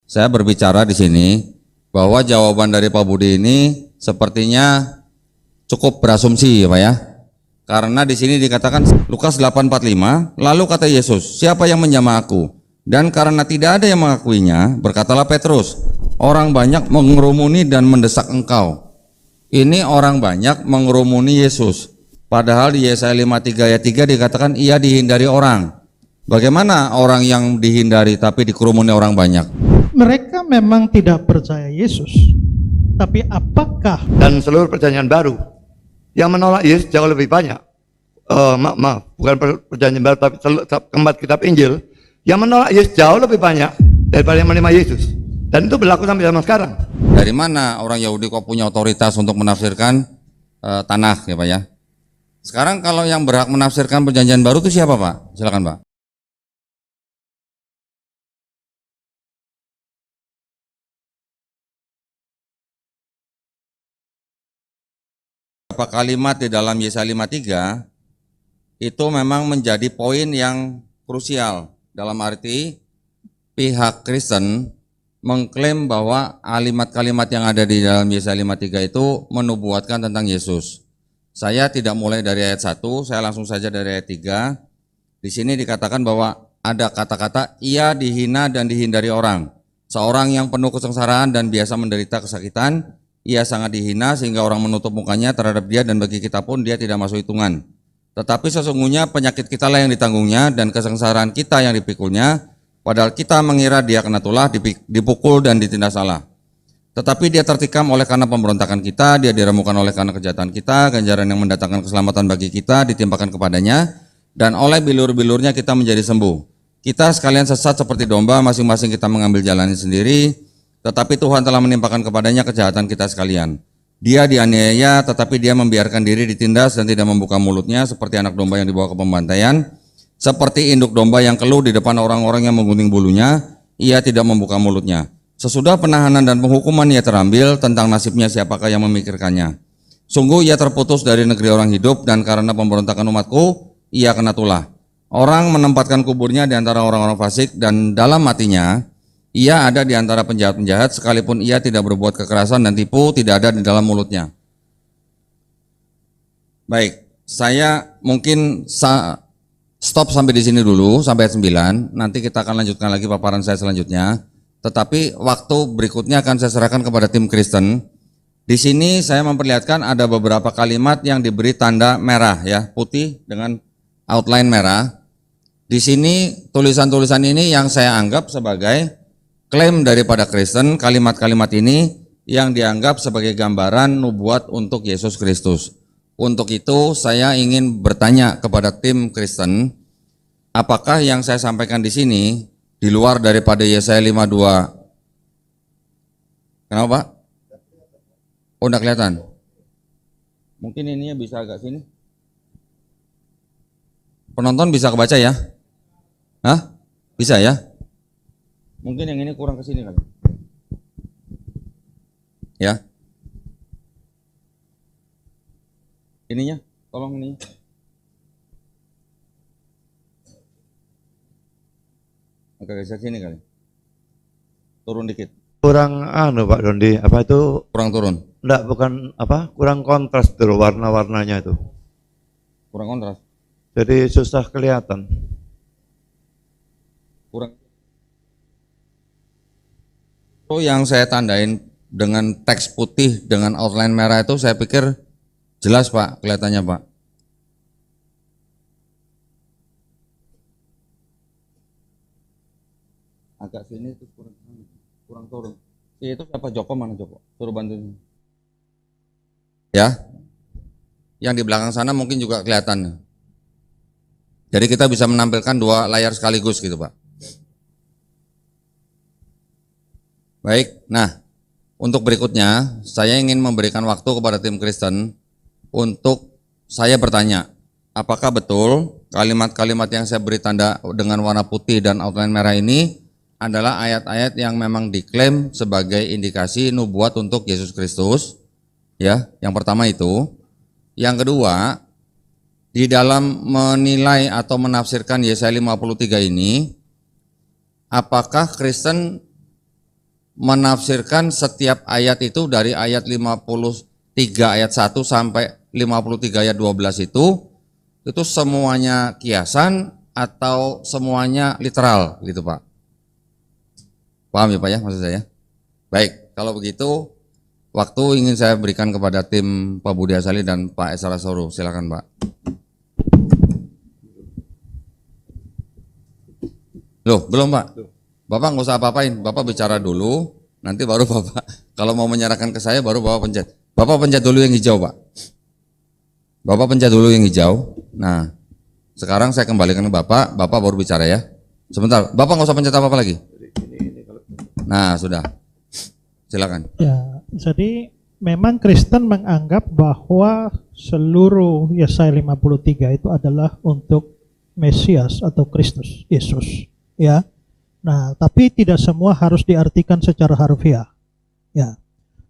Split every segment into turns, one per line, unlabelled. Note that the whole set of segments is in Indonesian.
saya berbicara di sini bahwa jawaban dari Pak Budi ini sepertinya cukup berasumsi, Pak ya. Karena di sini dikatakan Lukas 8:45, lalu kata Yesus, siapa yang menjamah aku? Dan karena tidak ada yang mengakuinya, berkatalah Petrus, orang banyak mengerumuni dan mendesak engkau. Ini orang banyak mengerumuni Yesus. Padahal di Yesaya 53 ayat 3 dikatakan ia dihindari orang. Bagaimana orang yang dihindari tapi dikerumuni orang banyak?
Mereka memang tidak percaya Yesus. Tapi apakah
Dan seluruh perjanjian baru yang menolak Yesus jauh lebih banyak. Bukan perjanjian baru tapi keempat kitab Injil yang menolak Yesus jauh lebih banyak daripada yang menerima Yesus. Dan itu berlaku sampai zaman sekarang.
Dari mana orang Yahudi kok punya otoritas untuk menafsirkan Tanakh ya Pak ya? Sekarang kalau yang berhak menafsirkan perjanjian baru itu siapa Pak? Silakan Pak. Beberapa kalimat di dalam Yesaya 53 itu memang menjadi poin yang krusial, dalam arti pihak Kristen mengklaim bahwa kalimat-kalimat yang ada di dalam Yesaya 53 itu menubuatkan tentang Yesus. Saya tidak mulai dari ayat 1, saya langsung saja dari ayat 3. Di sini dikatakan bahwa ada kata-kata ia dihina dan dihindari orang. Seorang yang penuh kesengsaraan dan biasa menderita kesakitan, ia sangat dihina sehingga orang menutup mukanya terhadap dia dan bagi kita pun dia tidak masuk hitungan. Tetapi sesungguhnya penyakit kita lah yang ditanggungnya dan kesengsaraan kita yang dipikulnya, padahal kita mengira dia kena tulah, dipukul dan ditindas salah. Tetapi dia tertikam oleh karena pemberontakan kita, dia diremukan oleh karena kejahatan kita, ganjaran yang mendatangkan keselamatan bagi kita ditimpakan kepadanya, dan oleh bilur-bilurnya kita menjadi sembuh. Kita sekalian sesat seperti domba, masing-masing kita mengambil jalannya sendiri, tetapi Tuhan telah menimpakan kepadanya kejahatan kita sekalian. Dia dianiaya, tetapi dia membiarkan diri ditindas dan tidak membuka mulutnya, seperti anak domba yang dibawa ke pembantaian, seperti induk domba yang keluh di depan orang-orang yang menggunting bulunya, ia tidak membuka mulutnya. Sesudah penahanan dan penghukuman ia terambil, tentang nasibnya siapakah yang memikirkannya. Sungguh ia terputus dari negeri orang hidup, dan karena pemberontakan umatku, ia kena tulah. Orang menempatkan kuburnya di antara orang-orang fasik, dan dalam matinya, ia ada di antara penjahat-penjahat, sekalipun ia tidak berbuat kekerasan dan tipu, tidak ada di dalam mulutnya. Baik, saya mungkin stop sampai di sini dulu, sampai ayat 9, nanti kita akan lanjutkan lagi paparan saya selanjutnya. Tetapi waktu berikutnya akan saya serahkan kepada tim Kristen. Di sini saya memperlihatkan ada beberapa kalimat yang diberi tanda merah ya, putih dengan outline merah. Di sini tulisan-tulisan ini yang saya anggap sebagai klaim daripada Kristen, kalimat-kalimat ini yang dianggap sebagai gambaran nubuat untuk Yesus Kristus. Untuk itu saya ingin bertanya kepada tim Kristen, apakah yang saya sampaikan di sini di luar daripada Yesaya 52? Kenapa Pak? Oh enggak kelihatan. Mungkin ininya bisa agak sini. Penonton bisa kebaca ya? Hah? Bisa ya? Mungkin yang ini kurang ke sini kali. Ya. Ininya, tolong ini. Agak geser sini kali. Turun dikit.
Kurang Pak Dondi, apa itu?
Kurang turun.
Enggak, bukan apa? Kurang kontras tuh warna-warnanya itu.
Kurang kontras.
Jadi susah kelihatan.
Kurang. Itu yang saya tandain dengan teks putih dengan outline merah itu saya pikir jelas Pak, kelihatannya Pak. Agak sini itu kurang turun. Itu siapa Joko, mana Joko? Suruh bantuin. Ya. Yang di belakang sana mungkin juga kelihatan. Jadi kita bisa menampilkan dua layar sekaligus gitu Pak. Baik, nah untuk berikutnya saya ingin memberikan waktu kepada tim Kristen untuk saya bertanya, apakah betul kalimat-kalimat yang saya beri tanda dengan warna putih dan outline merah ini adalah ayat-ayat yang memang diklaim sebagai indikasi nubuat untuk Yesus Kristus? Ya, yang pertama itu. Yang kedua, di dalam menilai atau menafsirkan Yesaya 53 ini, apakah Kristen menafsirkan setiap ayat itu dari ayat 53 ayat 1 sampai 53 ayat 12 itu semuanya kiasan atau semuanya literal gitu Pak? Paham ya Pak ya maksud saya? Baik, kalau begitu waktu ingin saya berikan kepada tim Pak Budi Asali dan Pak Esra Soru. Silakan Pak. Loh, belum Pak? Bapak nggak usah apa-apain, Bapak bicara dulu, nanti baru Bapak, kalau mau menyerahkan ke saya baru Bapak pencet. Bapak pencet dulu yang hijau Pak. Bapak pencet dulu yang hijau. Nah, sekarang saya kembalikan ke Bapak, Bapak baru bicara ya. Sebentar, Bapak nggak usah pencet apa-apa lagi. Nah, sudah. Silakan.
Ya, jadi memang Kristen menganggap bahwa seluruh Yesaya 53 itu adalah untuk Mesias atau Kristus, Yesus, ya. Nah, tapi tidak semua harus diartikan secara harfiah. Ya.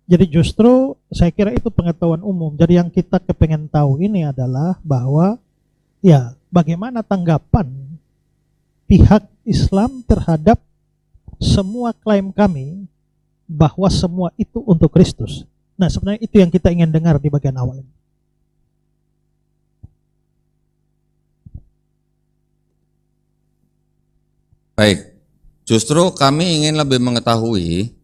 Jadi justru saya kira itu pengetahuan umum. Jadi yang kita kepengen tahu ini adalah bahwa ya, bagaimana tanggapan pihak Islam terhadap semua klaim kami bahwa semua itu untuk Kristus. Nah, sebenarnya itu yang kita ingin dengar di bagian awal ini.
Baik, justru kami ingin lebih mengetahui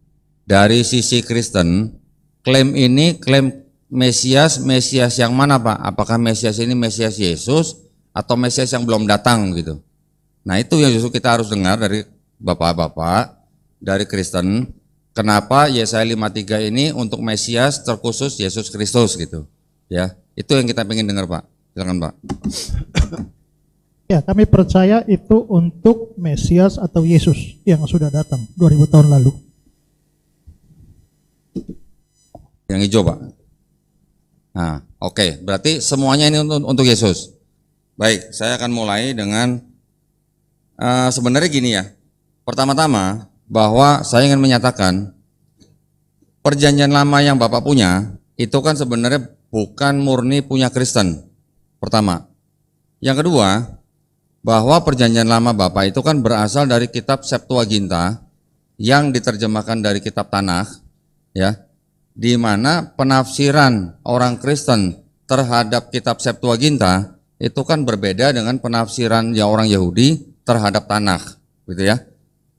dari sisi Kristen, klaim ini klaim Mesias yang mana Pak? Apakah Mesias ini Mesias Yesus atau Mesias yang belum datang gitu? Nah itu yang justru kita harus dengar dari Bapak-Bapak, dari Kristen, kenapa Yesaya 53 ini untuk Mesias terkhusus Yesus Kristus gitu. Ya, itu yang kita ingin dengar Pak. Silakan Pak.
Ya, kami percaya itu untuk Mesias atau Yesus yang sudah datang 2000 tahun lalu.
Yang hijau Pak. Nah, oke. Berarti semuanya ini untuk Yesus. Baik, saya akan mulai dengan sebenarnya gini ya. Pertama-tama bahwa saya ingin menyatakan perjanjian lama yang Bapak punya itu kan sebenarnya bukan murni punya Kristen. Pertama. Yang kedua, bahwa perjanjian lama Bapak itu kan berasal dari kitab Septuaginta yang diterjemahkan dari kitab Tanakh, ya, di mana penafsiran orang Kristen terhadap kitab Septuaginta itu kan berbeda dengan penafsiran ya orang Yahudi terhadap Tanakh, gitu ya.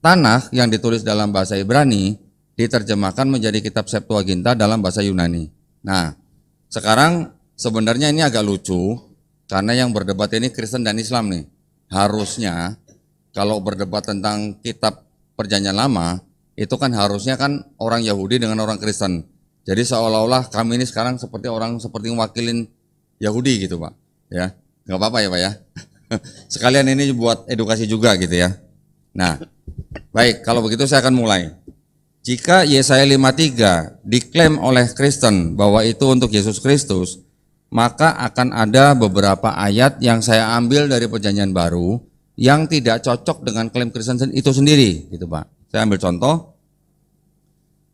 Tanakh yang ditulis dalam bahasa Ibrani diterjemahkan menjadi kitab Septuaginta dalam bahasa Yunani. Nah, sekarang sebenarnya ini agak lucu karena yang berdebat ini Kristen dan Islam nih. Harusnya kalau berdebat tentang kitab perjanjian lama itu kan harusnya kan orang Yahudi dengan orang Kristen. Jadi seolah-olah kami ini sekarang seperti mewakilin Yahudi gitu Pak. Ya, nggak apa-apa ya Pak ya. Sekalian ini buat edukasi juga gitu ya. Nah, baik kalau begitu saya akan mulai. Jika Yesaya 53 diklaim oleh Kristen bahwa itu untuk Yesus Kristus, maka akan ada beberapa ayat yang saya ambil dari perjanjian baru yang tidak cocok dengan klaim Kristen itu sendiri, gitu Pak. Saya ambil contoh.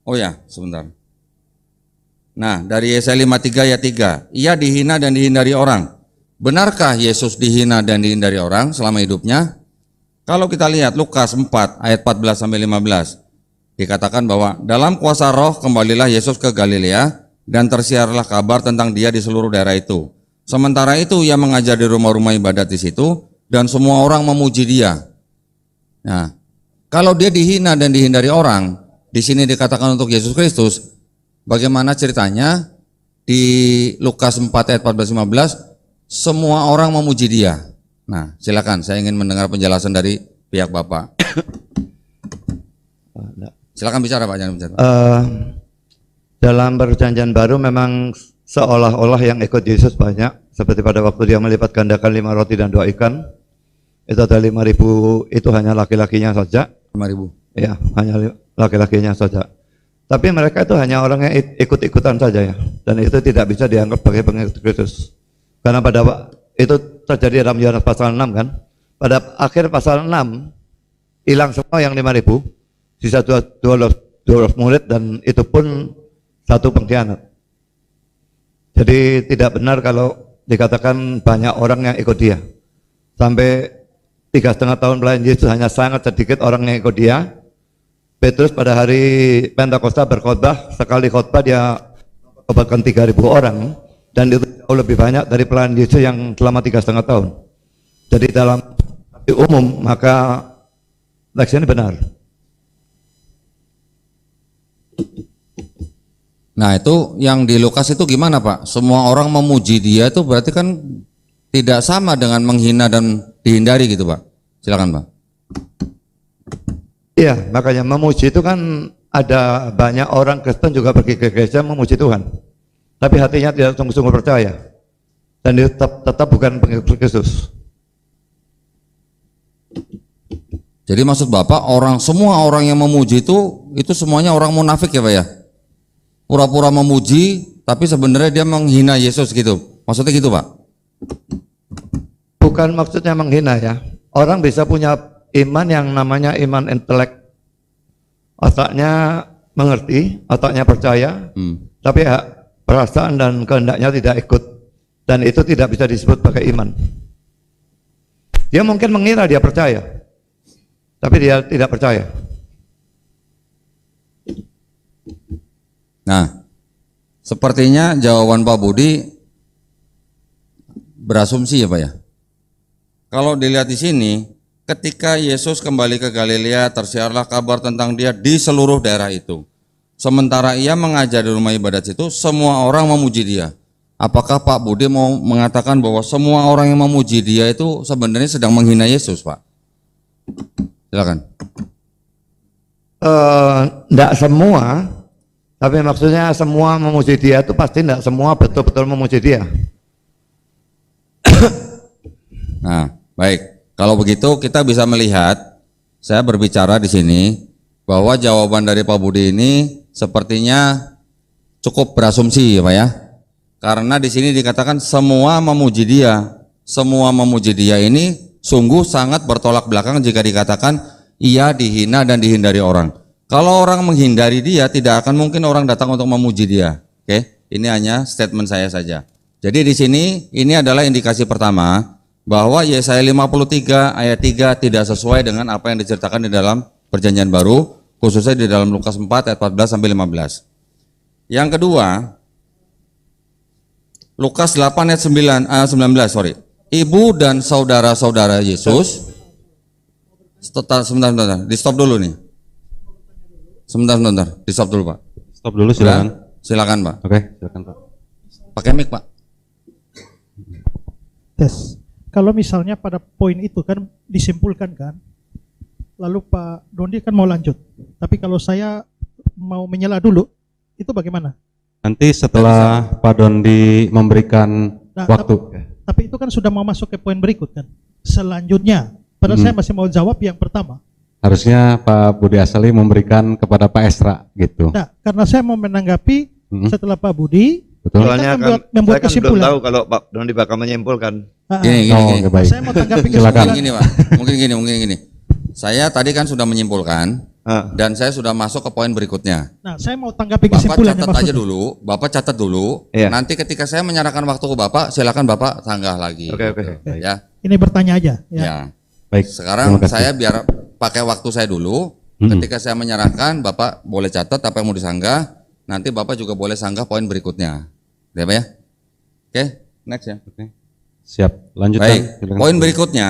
Oh ya, sebentar. Nah, dari Yesaya 53 ayat 3, ia dihina dan dihindari orang. Benarkah Yesus dihina dan dihindari orang selama hidupnya? Kalau kita lihat Lukas 4 ayat 14 sampai 15, dikatakan bahwa dalam kuasa Roh kembalilah Yesus ke Galilea dan tersiarlah kabar tentang dia di seluruh daerah itu. Sementara itu ia mengajar di rumah-rumah ibadat di situ dan semua orang memuji dia. Nah, kalau dia dihina dan dihindari orang, di sini dikatakan untuk Yesus Kristus, bagaimana ceritanya? Di Lukas 4 ayat 14-15, semua orang memuji dia. Nah, silakan, saya ingin mendengar penjelasan dari pihak Bapak. Silakan bicara Pak, jangan bicara.
Dalam perjanjian baru memang seolah-olah yang ikut Yesus banyak, seperti pada waktu dia melipat gandakan 5 roti dan 2 ikan, itu ada 5.000, itu hanya laki-lakinya saja.
5.000.
Ya, hanya laki-lakinya saja. Tapi mereka itu hanya orang yang ikut-ikutan saja ya, dan itu tidak bisa dianggap sebagai pengikut Kristus. Karena itu terjadi dalam Yohanes pasal 6 kan. Pada akhir pasal 6 hilang semua yang 5.000, sisa 12 murid dan itu pun satu pengkhianat. Jadi tidak benar kalau dikatakan banyak orang yang ikut dia. Sampai 3,5 tahun pelayanan Yesus hanya sangat sedikit orang yang ikut dia. Petrus pada hari Pentakosta berkhotbah, sekali khotbah dia obatkan 3.000 orang, dan itu jauh lebih banyak dari pelayanan Yesus yang selama 3,5 tahun. Jadi dalam umum maka teks ini benar.
Nah itu yang di Lukas itu gimana Pak? Semua orang memuji dia itu berarti kan tidak sama dengan menghina dan dihindari gitu Pak. Silakan Pak.
Iya, makanya memuji itu kan ada banyak orang Kristen juga pergi ke gereja memuji Tuhan, tapi hatinya tidak sungguh-sungguh percaya, dan dia tetap bukan pengikut Kristus.
Jadi maksud Bapak semua orang yang memuji itu semuanya orang munafik ya Pak ya? Pura-pura memuji tapi sebenarnya dia menghina Yesus gitu. Maksudnya gitu Pak?
Bukan maksudnya menghina ya. Orang bisa punya iman yang namanya iman intelek, otaknya mengerti, otaknya percaya, tapi perasaan dan kehendaknya tidak ikut, dan itu tidak bisa disebut sebagai iman. Dia mungkin mengira dia percaya, tapi dia tidak percaya.
Nah, sepertinya jawaban Pak Budi berasumsi ya Pak ya. Kalau dilihat di sini, ketika Yesus kembali ke Galilea, tersiarlah kabar tentang dia di seluruh daerah itu. Sementara ia mengajar di rumah ibadat itu, semua orang memuji dia. Apakah Pak Budi mau mengatakan bahwa semua orang yang memuji dia itu sebenarnya sedang menghina Yesus, Pak? Silakan.
Tidak semua, tapi maksudnya semua memuji dia itu pasti tidak semua betul-betul memuji dia.
Nah, baik. Kalau begitu kita bisa melihat, saya berbicara di sini bahwa jawaban dari Pak Budi ini sepertinya cukup berasumsi ya Pak ya. Karena di sini dikatakan semua memuji dia. Semua memuji dia ini sungguh sangat bertolak belakang jika dikatakan ia dihina dan dihindari orang. Kalau orang menghindari dia, tidak akan mungkin orang datang untuk memuji dia. Oke, ini hanya statement saya saja. Jadi di sini ini adalah indikasi pertama bahwa Yesaya 53 ayat 3 tidak sesuai dengan apa yang diceritakan di dalam Perjanjian Baru, khususnya di dalam Lukas 4 ayat 14 sampai 15. Yang kedua, Lukas 8 ayat 19, Ibu dan saudara-saudara Yesus, sebentar, di stop dulu nih. Sebentar, di stop dulu Pak.
Stop dulu silakan.
Silakan Pak.
Oke, silakan Pak.
Pakai mic Pak.
Tes. Kalau misalnya pada poin itu kan disimpulkan kan, lalu Pak Dondi kan mau lanjut. Tapi kalau saya mau menyela dulu, itu bagaimana?
Nanti setelah Pak Dondi memberikan waktu.
Tapi itu kan sudah mau masuk ke poin berikut kan. Selanjutnya, padahal saya masih mau jawab yang pertama.
Harusnya Pak Budi Asali memberikan kepada Pak Esra gitu.
Nah, karena saya mau menanggapi setelah Pak Budi.
Betul.
Soalnya
membuat
saya kan
kesimpulan.
belum tahu kalau Pak Dondi bakal menyimpulkan.
Gini.
Oke, baik.
Saya mau tanggapi
Silakan.
kesimpulan.
Gini Pak, mungkin gini. Saya tadi kan sudah menyimpulkan dan saya sudah masuk ke poin berikutnya.
Nah, saya mau tanggapi
Bapak
kesimpulan
catat dulu.
Iya.
Nanti ketika saya menyerahkan waktu ke Bapak, silakan Bapak sanggah lagi.
Oke.
Ya.
Ini bertanya aja.
Ya.
Baik.
Sekarang
terima kasih.
saya biar pakai waktu saya dulu. Ketika saya menyerahkan, Bapak boleh catat apa yang mau disanggah. Nanti Bapak juga boleh sanggah poin berikutnya. Ya Pak ya? Oke, next ya.
Oke. Siap, lanjutkan.
Baik,
Silakan.
poin berikutnya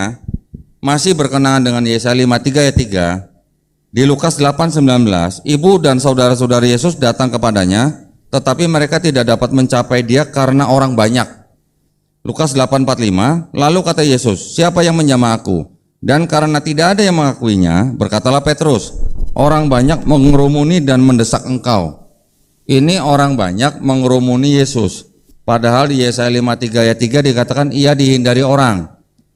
masih berkenaan dengan Yesaya 53 ayat 3. Di Lukas 8:19, ibu dan saudara-saudari Yesus datang kepadanya, tetapi mereka tidak dapat mencapai dia karena orang banyak. Lukas 8:45, lalu kata Yesus, siapa yang menjamah aku? Dan karena tidak ada yang mengakuinya, berkatalah Petrus, orang banyak mengerumuni dan mendesak engkau. Ini orang banyak mengerumuni Yesus. Padahal di Yesaya 53 ayat 3 dikatakan ia dihindari orang.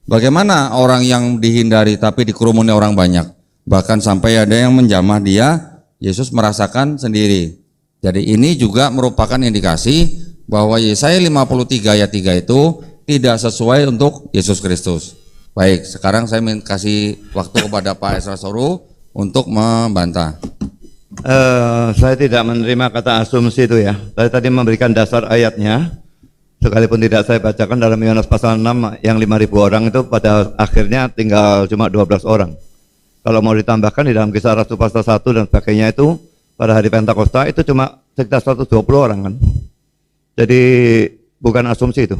Bagaimana orang yang dihindari tapi dikerumuni orang banyak? Bahkan sampai ada yang menjamah dia, Yesus merasakan sendiri. Jadi ini juga merupakan indikasi bahwa Yesaya 53 ayat 3 itu tidak sesuai untuk Yesus Kristus. Baik, sekarang saya kasih waktu kepada Pak Esra Soru untuk membantah.
Saya tidak menerima kata asumsi itu ya. Saya tadi memberikan dasar ayatnya, sekalipun tidak saya bacakan dalam Yohanes pasal 6 yang 5.000 orang itu pada akhirnya tinggal cuma 12 orang. Kalau mau ditambahkan di dalam Kisah Rasul pasal 1 dan sebagainya itu pada hari Pentakosta itu cuma sekitar 120 orang kan. Jadi bukan asumsi itu.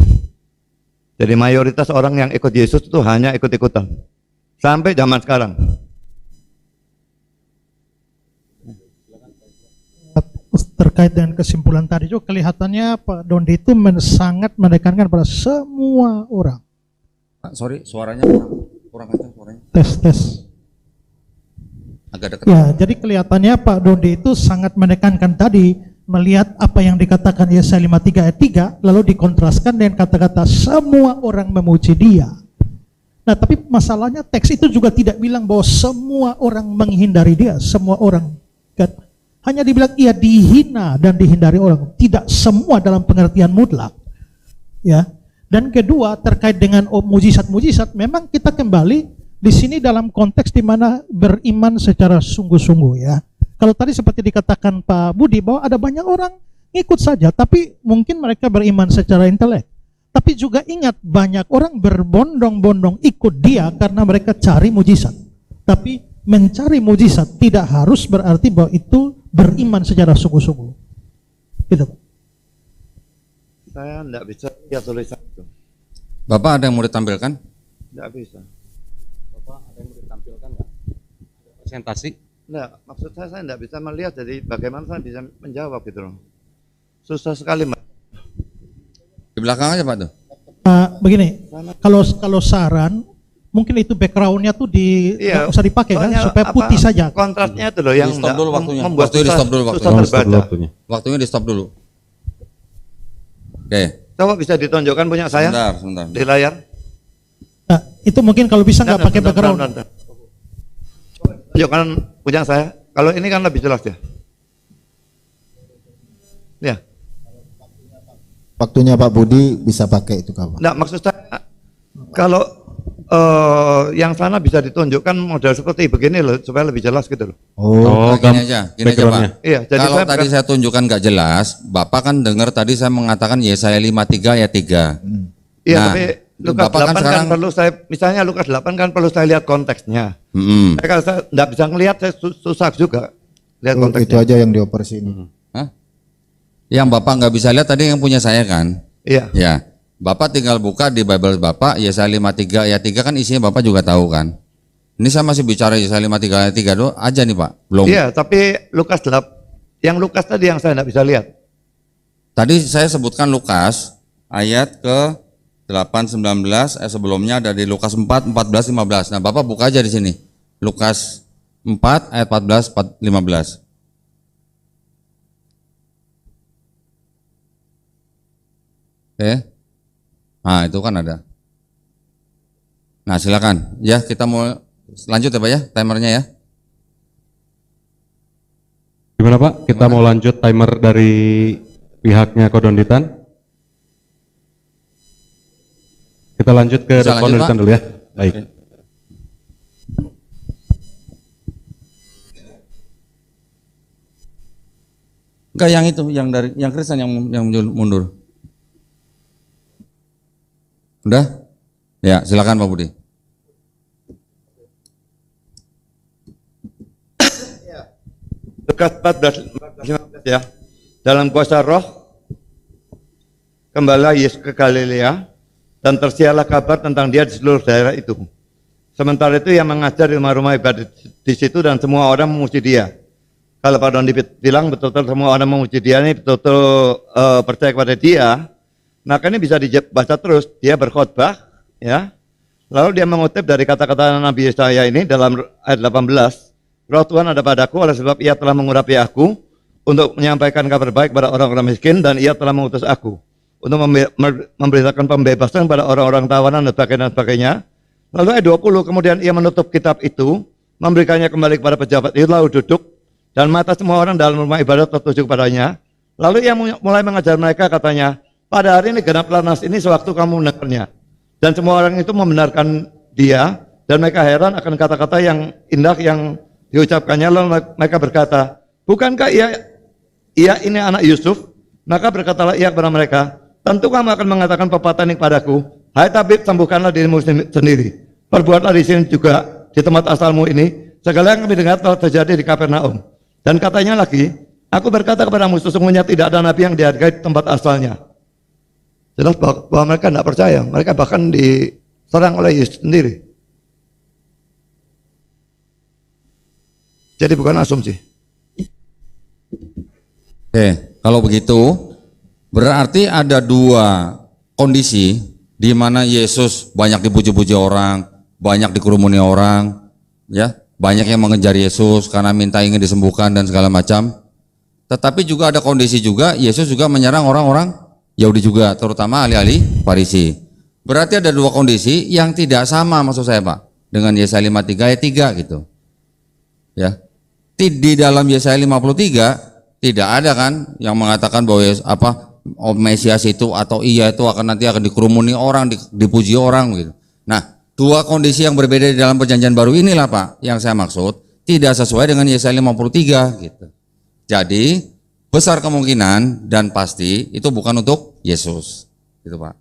Jadi mayoritas orang yang ikut Yesus itu hanya ikut-ikutan sampai zaman sekarang.
Terkait dengan kesimpulan tadi juga kelihatannya Pak Dondi itu sangat menekankan pada semua orang.
Pak, sorry, suaranya kurang kencang suaranya.
Tes.
Agak dekat.
Ya, jadi kelihatannya Pak Dondi itu sangat menekankan tadi melihat apa yang dikatakan Yesaya 53 ayat 3 lalu dikontraskan dengan kata-kata semua orang memuji dia. Nah, tapi masalahnya teks itu juga tidak bilang bahwa semua orang menghindari dia, semua orang kan? Hanya dibilang ia dihina dan dihindari orang, tidak semua dalam pengertian mutlak. Ya. Dan kedua terkait dengan mujizat-mujizat, memang kita kembali di sini dalam konteks di mana beriman secara sungguh-sungguh ya. Kalau tadi seperti dikatakan Pak Budi bahwa ada banyak orang ngikut saja, tapi mungkin mereka beriman secara intelek. Tapi juga ingat banyak orang berbondong-bondong ikut dia karena mereka cari mujizat. Tapi mencari mujizat tidak harus berarti bahwa itu beriman secara sungguh-sungguh. Gitu.
Saya tidak bisa lihat tulisan itu.
Bapak ada yang mau ditampilkan?
Tidak bisa.
Bapak ada yang mau ditampilkan nggak? Presentasi?
Enggak, maksud saya tidak bisa melihat, jadi bagaimana saya bisa menjawab gitu loh. Susah sekali, Mbak.
Di belakang aja Pak tuh.
Begini, kalau saran, mungkin itu backgroundnya tuh nggak usah dipakai kan, supaya putih saja.
Kontrasnya itu loh yang
Di stop dulu waktunya.
membuat
Waktunya di stop dulu
susah
waktunya.
terbaca.
Waktunya di stop dulu. Oke.
Coba bisa ditunjukkan punya saya
Sebentar.
di layar.
Nah, itu mungkin kalau bisa nggak pakai background.
Tunjukkan punya saya. Kalau ini kan lebih jelas ya. Ya.
Waktunya Pak Budi bisa pakai itu kawan.
Enggak, maksud saya kalau yang sana bisa ditunjukkan model seperti begini loh supaya lebih jelas gitu loh.
Nah, gini aja Pak.
Iya, jadi
Kalau
saya
tadi saya tunjukkan nggak jelas, Bapak kan dengar tadi saya mengatakan Yesaya 53 ayat 3.
Iya,
Nah,
tapi Lukas
Bapak
8
kan
kan,
sekarang
perlu saya, misalnya Lukas 8 kan perlu saya lihat konteksnya. Kalau saya enggak bisa ngelihat, saya susah juga lihat
Oh, itu
konteksnya.
aja yang dioper sini.
Hah? Yang Bapak nggak bisa lihat tadi yang punya saya kan?
Iya.
Ya. Bapak tinggal buka di Bible Bapak Yesaya 53 ayat 3 kan isinya Bapak juga tahu kan? Ini saya masih bicara Yesaya 53 ayat 3 doang aja nih Pak. Belum.
Iya, tapi Lukas 8, yang Lukas tadi yang saya enggak bisa lihat.
Tadi saya sebutkan Lukas ayat ke 8:19, sebelumnya ada di Lukas 4, 14, 15. Nah, Bapak buka aja di sini. Lukas 4 ayat 14, 15. Oke. Nah, itu kan ada. Nah, silakan. Ya, kita mau lanjut ya Pak ya, timernya ya.
Gimana Pak? Kita mau lanjut timer dari pihaknya Kodonditan. Kita lanjut ke
Bisa lanjut,
Kodonditan
Pak?
dulu ya. Baik.
Oke. Enggak yang itu, yang Kristen yang mundur. Udah? Ya, silakan Pak Budi.
Lukas 14, 15 ya. Dalam kuasa roh, kembalilah Yesus ke Galilea, dan tersiarlah kabar tentang dia di seluruh daerah itu. Sementara itu ia mengajar di rumah-rumah ibadat di situ dan semua orang memuji dia. Kalau Pak Dondi bilang betul-betul semua orang memuji dia ini betul-betul percaya kepada dia, maka ini bisa dibaca terus. Dia berkhotbah, ya. Lalu dia mengutip dari kata-kata Nabi Yesaya ini dalam ayat 18. Roh Tuhan ada padaku oleh sebab ia telah mengurapi aku untuk menyampaikan kabar baik pada orang-orang miskin dan ia telah mengutus aku untuk memberitakan pembebasan pada orang-orang tawanan dan sebagainya. Lalu ayat 20, kemudian ia menutup kitab itu, memberikannya kembali kepada pejabat itu, lalu duduk, dan mata semua orang dalam rumah ibadat tertuju kepadanya. Lalu ia mulai mengajar mereka, katanya, pada hari ini genaplah nas ini sewaktu kamu mendengarnya. Dan semua orang itu membenarkan dia, dan mereka heran akan kata-kata yang indah yang diucapkannya. Lalu mereka berkata, bukankah ia ini anak Yusuf? Maka berkatalah ia kepada mereka, tentu kamu akan mengatakan pepatah ini kepadaku, hai tabib, sembuhkanlah dirimu sendiri. Perbuatlah di sini juga, di tempat asalmu ini, segala yang kami dengar telah terjadi di Kapernaum. Dan katanya lagi, aku berkata kepadamu, sesungguhnya tidak ada nabi yang dihargai di tempat asalnya. Jelas bahwa mereka tidak percaya, mereka bahkan diserang oleh Yesus sendiri. Jadi bukan asumsi.
Oke, kalau begitu berarti ada dua kondisi di mana Yesus banyak dipuji-puji orang, banyak dikerumuni orang, ya, banyak yang mengejar Yesus karena minta ingin disembuhkan dan segala macam. Tetapi juga ada kondisi juga Yesus juga menyerang orang-orang Yahudi juga, terutama ahli-ahli Farisi. Berarti ada dua kondisi yang tidak sama maksud saya Pak dengan Yesaya 53 ayat 3 gitu. Ya. Di dalam Yesaya 53 tidak ada kan yang mengatakan bahwa Mesias itu atau iya itu nanti akan dikerumuni orang, dipuji orang gitu. Nah, dua kondisi yang berbeda di dalam perjanjian baru inilah Pak yang saya maksud tidak sesuai dengan Yesaya 53 gitu. Jadi besar kemungkinan dan pasti itu bukan untuk Yesus gitu Pak.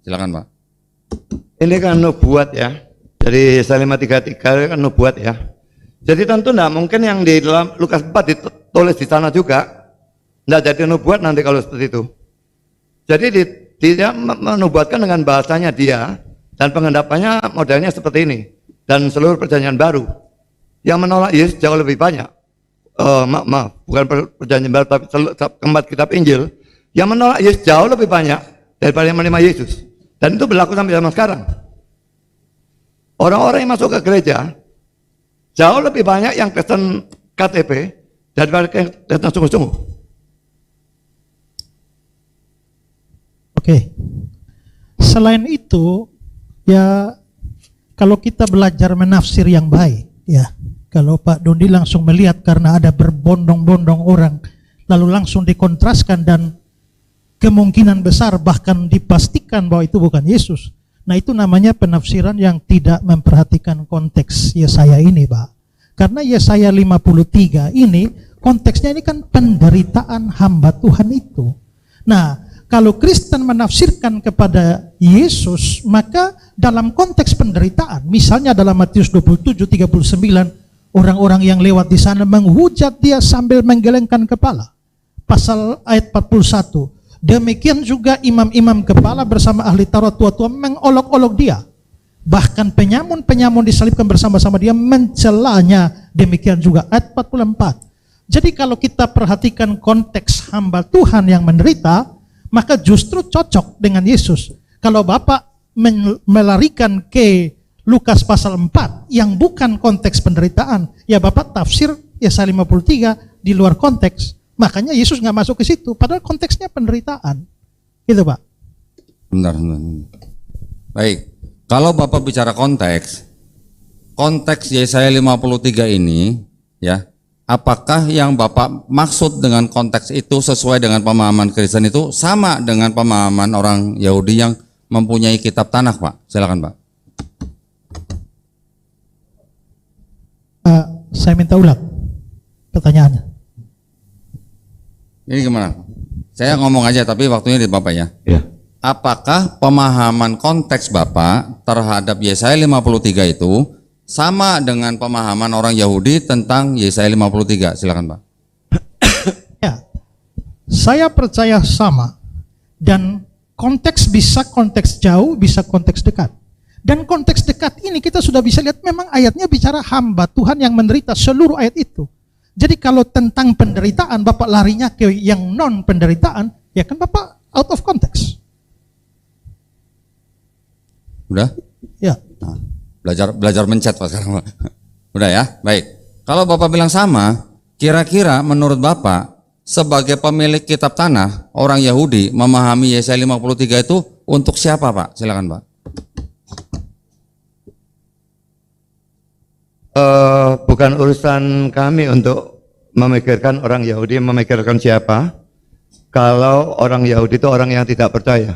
Silakan Pak.
Ini kan nubuat ya. Jadi Yesaya 53 kan nubuat ya. Jadi tentu tidak mungkin yang di dalam Lukas 4 ditulis di sana juga. Tidak jadi nubuat nanti kalau seperti itu. Jadi dia menubuatkan dengan bahasanya dia dan pengendapannya modelnya seperti ini. Dan seluruh perjanjian baru yang menolak Yesus jauh lebih banyak. Maaf, bukan perjanjian baru tapi keempat kitab Injil yang menolak Yesus jauh lebih banyak daripada yang menerima Yesus. Dan itu berlaku sampai zaman sekarang. Orang-orang yang masuk ke gereja jauh lebih banyak yang Kristen KTP daripada yang Kristen sungguh-sungguh.
Oke. Selain itu, ya kalau kita belajar menafsir yang baik, ya kalau Pak Dondi langsung melihat karena ada berbondong-bondong orang, lalu langsung dikontraskan dan kemungkinan besar bahkan dipastikan bahwa itu bukan Yesus. Nah itu namanya penafsiran yang tidak memperhatikan konteks Yesaya ini Pak. Karena Yesaya 53 ini konteksnya ini kan penderitaan hamba Tuhan itu. Nah kalau Kristen menafsirkan kepada Yesus maka dalam konteks penderitaan, misalnya dalam Matius 27:39 orang-orang yang lewat di sana menghujat dia sambil menggelengkan kepala. Pasal ayat 41. Demikian juga imam-imam kepala bersama ahli Taurat tua-tua mengolok-olok dia. Bahkan penyamun-penyamun disalibkan bersama-sama dia mencelanya. Demikian juga ayat 44. Jadi kalau kita perhatikan konteks hamba Tuhan yang menderita, maka justru cocok dengan Yesus. Kalau Bapak melarikan ke Lukas pasal 4 yang bukan konteks penderitaan, ya Bapak tafsir Yesaya 53 di luar konteks. Makanya Yesus nggak masuk ke situ, padahal konteksnya penderitaan, gitu Pak.
Benar. Baik, kalau Bapak bicara konteks Yesaya 53 ini, ya, apakah yang Bapak maksud dengan konteks itu sesuai dengan pemahaman Kristen itu sama dengan pemahaman orang Yahudi yang mempunyai kitab tanah, Pak? Silakan, Pak.
Saya minta ulang pertanyaannya.
Ini gimana? Saya ngomong aja tapi waktunya di Bapak ya.
Ya.
Apakah pemahaman konteks Bapak terhadap Yesaya 53 itu sama dengan pemahaman orang Yahudi tentang Yesaya 53? Silakan Pak.
Ya, saya percaya sama. Dan konteks bisa konteks jauh, bisa konteks dekat. Dan konteks dekat ini kita sudah bisa lihat memang ayatnya bicara hamba Tuhan yang menderita, seluruh ayat itu. Jadi kalau tentang penderitaan Bapak larinya ke yang non penderitaan, ya kan Bapak out of context.
Udah?
Ya.
Nah, belajar mencet Pak sekarang Pak. Udah ya? Baik. Kalau Bapak bilang sama, kira-kira menurut Bapak sebagai pemilik kitab tanah, orang Yahudi memahami Yesaya 53 itu untuk siapa Pak? Silakan Pak.
Bukan urusan kami untuk memikirkan orang Yahudi memikirkan siapa. Kalau orang Yahudi itu orang yang tidak percaya.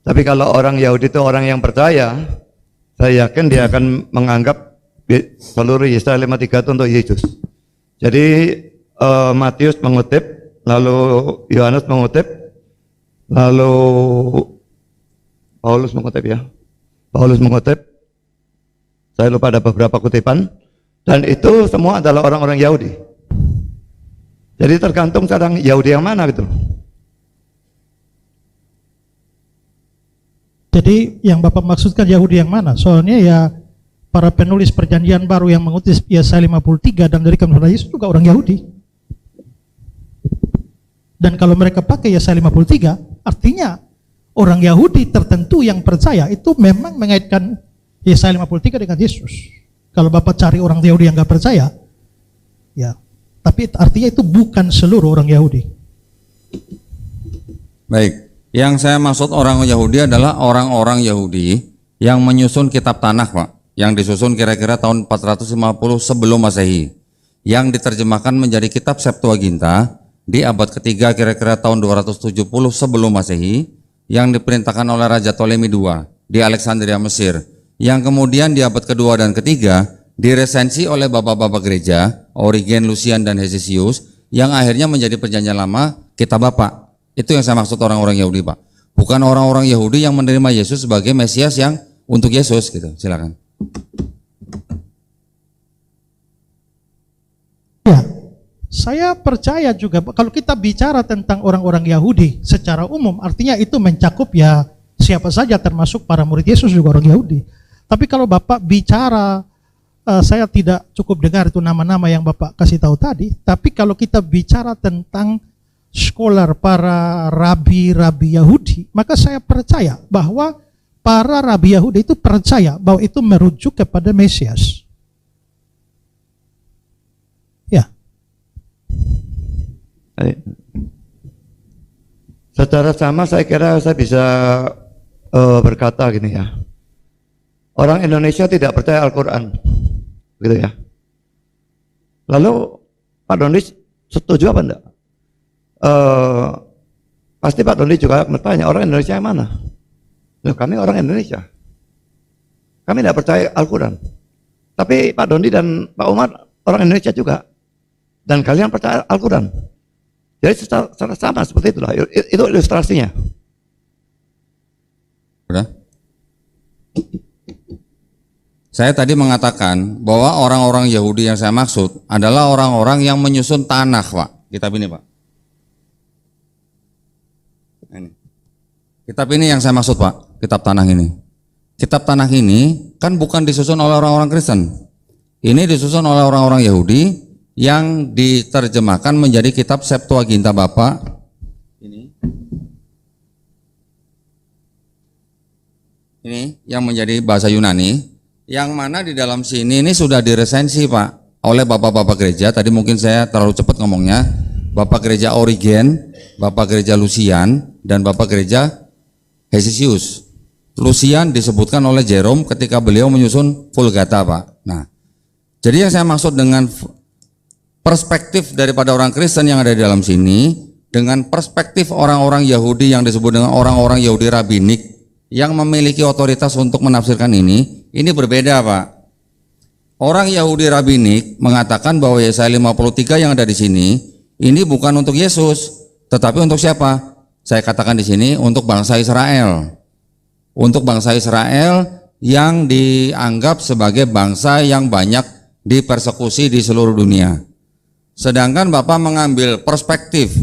Tapi kalau orang Yahudi itu orang yang percaya, saya yakin dia akan menganggap seluruh Yesaya 53 itu untuk Yesus. Jadi Matius mengutip, lalu Yohanes mengutip, lalu Paulus mengutip ya. Paulus mengutip. Saya lupa ada beberapa kutipan Dan itu semua adalah orang-orang Yahudi. Jadi tergantung sekarang Yahudi yang mana gitu.
Jadi yang Bapak maksudkan Yahudi yang mana? Soalnya ya para penulis perjanjian baru yang mengutip Yesaya 53 dan dari kepada Yesus juga orang Yahudi. Dan kalau mereka pakai Yesaya 53, artinya orang Yahudi tertentu yang percaya itu memang mengaitkan Yesaya 53 dengan Yesus. Kalau Bapak cari orang Yahudi yang nggak percaya, ya, tapi artinya itu bukan seluruh orang Yahudi.
Baik, yang saya maksud orang Yahudi adalah orang-orang Yahudi yang menyusun kitab Tanakh, Pak, yang disusun kira-kira tahun 450 sebelum Masehi, yang diterjemahkan menjadi kitab Septuaginta di abad ketiga kira-kira tahun 270 sebelum Masehi, yang diperintahkan oleh Raja Ptolemy II di Alexandria, Mesir, yang kemudian di abad kedua dan ketiga diresensi oleh bapak-bapak gereja Origen, Lucian, dan Hesisius, yang akhirnya menjadi perjanjian lama kitab Bapak. Itu yang saya maksud orang-orang Yahudi, Pak, bukan orang-orang Yahudi yang menerima Yesus sebagai Mesias yang untuk Yesus gitu. Silakan.
Ya, saya percaya juga kalau kita bicara tentang orang-orang Yahudi secara umum, artinya itu mencakup ya siapa saja, termasuk para murid Yesus juga orang Yahudi. Tapi kalau Bapak bicara, saya tidak cukup dengar itu nama-nama yang Bapak kasih tahu tadi, tapi kalau kita bicara tentang scholar, para rabi-rabi Yahudi, maka saya percaya bahwa para rabi Yahudi itu percaya bahwa itu merujuk kepada Mesias. Ya.
Secara sama saya kira saya bisa berkata gini ya. Orang Indonesia tidak percaya Al-Quran, gitu ya. Lalu Pak Doni setuju apa enggak? Pasti Pak Doni juga bertanya, orang Indonesia yang mana? Loh, kami orang Indonesia. Kami tidak percaya Al-Quran. Tapi Pak Doni dan Pak Umar orang Indonesia juga. Dan kalian percaya Al-Quran. Jadi secara sama seperti itulah. Itu ilustrasinya.
Udah? Saya tadi mengatakan bahwa orang-orang Yahudi yang saya maksud adalah orang-orang yang menyusun Tanakh, Pak. Kitab ini, Pak. Ini. Kitab ini yang saya maksud, Pak. Kitab Tanakh ini. Kitab Tanakh ini kan bukan disusun oleh orang-orang Kristen. Ini disusun oleh orang-orang Yahudi yang diterjemahkan menjadi kitab Septuaginta, Bapak. Ini yang menjadi bahasa Yunani. Yang mana di dalam sini ini sudah diresensi, Pak, oleh bapak-bapak gereja. Tadi mungkin saya terlalu cepat ngomongnya. Bapak gereja Origen, Bapak gereja Lucian, dan Bapak gereja Hesisius. Lucian disebutkan oleh Jerome ketika beliau menyusun Vulgata, Pak. Nah, jadi yang saya maksud dengan perspektif daripada orang Kristen yang ada di dalam sini, dengan perspektif orang-orang Yahudi yang disebut dengan orang-orang Yahudi Rabinik yang memiliki otoritas untuk menafsirkan ini berbeda, Pak. Orang Yahudi Rabinik mengatakan bahwa Yesaya 53 yang ada di sini ini bukan untuk Yesus, tetapi untuk siapa? Saya katakan di sini untuk bangsa Israel. Untuk bangsa Israel yang dianggap sebagai bangsa yang banyak dipersekusi di seluruh dunia. Sedangkan Bapak mengambil perspektif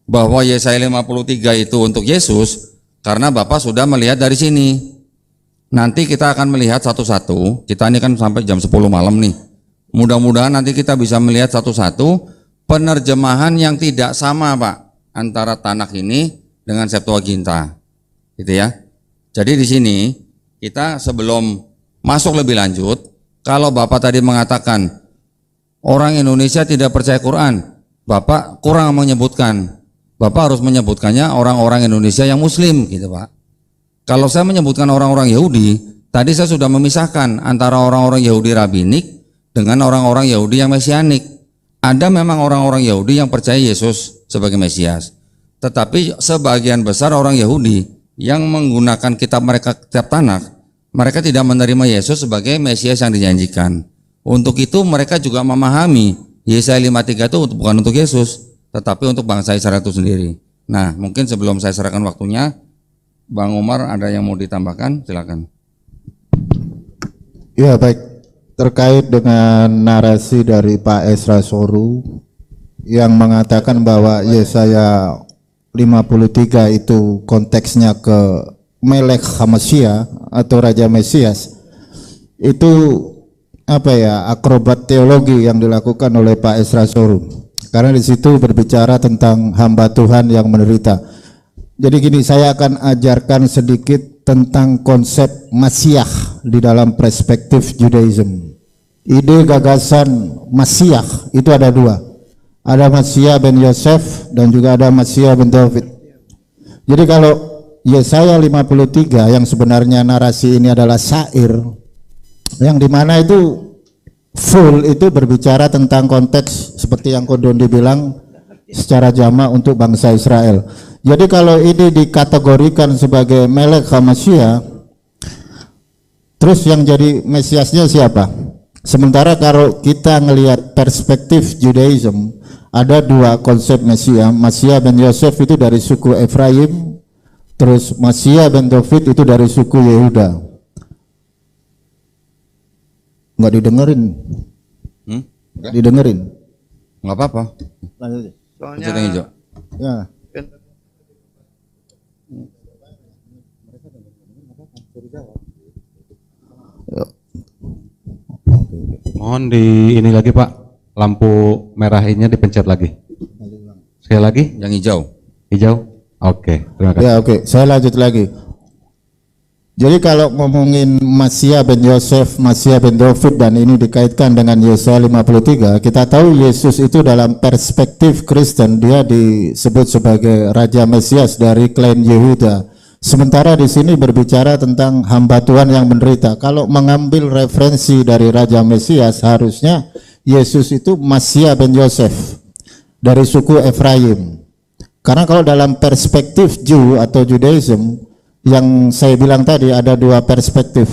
bahwa Yesaya 53 itu untuk Yesus karena Bapak sudah melihat dari sini. Nanti kita akan melihat satu-satu. Kita ini kan sampai jam 10 malam nih. Mudah-mudahan nanti kita bisa melihat satu-satu penerjemahan yang tidak sama, Pak, antara Tanakh ini dengan Septuaginta. Gitu ya. Jadi di sini kita sebelum masuk lebih lanjut, kalau Bapak tadi mengatakan orang Indonesia tidak percaya Quran, Bapak kurang menyebutkan. Bapak harus menyebutkannya orang-orang Indonesia yang Muslim, gitu, Pak. Kalau saya menyebutkan orang-orang Yahudi, tadi saya sudah memisahkan antara orang-orang Yahudi Rabinik dengan orang-orang Yahudi yang Mesianik. Ada memang orang-orang Yahudi yang percaya Yesus sebagai Mesias, tetapi sebagian besar orang Yahudi yang menggunakan kitab mereka, kitab Tanakh, mereka tidak menerima Yesus sebagai Mesias yang dijanjikan. Untuk itu mereka juga memahami Yesaya 53 itu bukan untuk Yesus, tetapi untuk bangsa Israel itu sendiri. Nah, mungkin sebelum saya serahkan waktunya, Bang Umar ada yang mau ditambahkan? Silakan.
Ya, baik. terkait dengan narasi dari Pak Esra Soru yang mengatakan bahwa Yesaya 53 itu konteksnya ke Melek Hamasya atau Raja Mesias. Itu apa ya, akrobat teologi yang dilakukan oleh Pak Esra Soru. Karena di situ berbicara tentang hamba Tuhan yang menderita. Jadi gini, saya akan ajarkan sedikit tentang konsep Masiah di dalam perspektif Judaism. Ide gagasan Masiah itu ada dua. Ada Masiah ben Yosef dan juga ada Masiah ben David. Jadi kalau Yesaya 53 yang sebenarnya narasi ini adalah syair, yang dimana itu full itu berbicara tentang konteks seperti yang Kodondi bilang secara jamak untuk bangsa Israel. Jadi kalau ini dikategorikan sebagai Melek Hamasya, terus yang jadi Mesiasnya siapa? Sementara kalau kita ngelihat perspektif Judaism, ada dua konsep Mesias. Masiah ben Yosef itu dari suku Efraim, terus Masiah ben David itu dari suku Yehuda. Nggak didengerin. Nggak didengerin.
Nggak apa-apa.
Soalnya
Pencet yang hijau.
Ya.
Mohon di ini lagi Pak, lampu merah ini dipencet lagi. Sekali lagi,
Yang hijau.
hijau. Oke, terima kasih.
Ya oke, saya lanjut lagi. Jadi kalau ngomongin Masiah ben Yosef, Masiah ben David dan ini dikaitkan dengan Yesaya 53, kita tahu Yesus itu dalam perspektif Kristen dia disebut sebagai Raja Mesias dari klan Yehuda. Sementara di sini berbicara tentang hamba Tuhan yang menderita. Kalau mengambil referensi dari Raja Mesias, harusnya Yesus itu Masiah ben Yosef dari suku Efraim. Karena kalau dalam perspektif Jew atau Judaism, yang saya bilang tadi ada dua perspektif.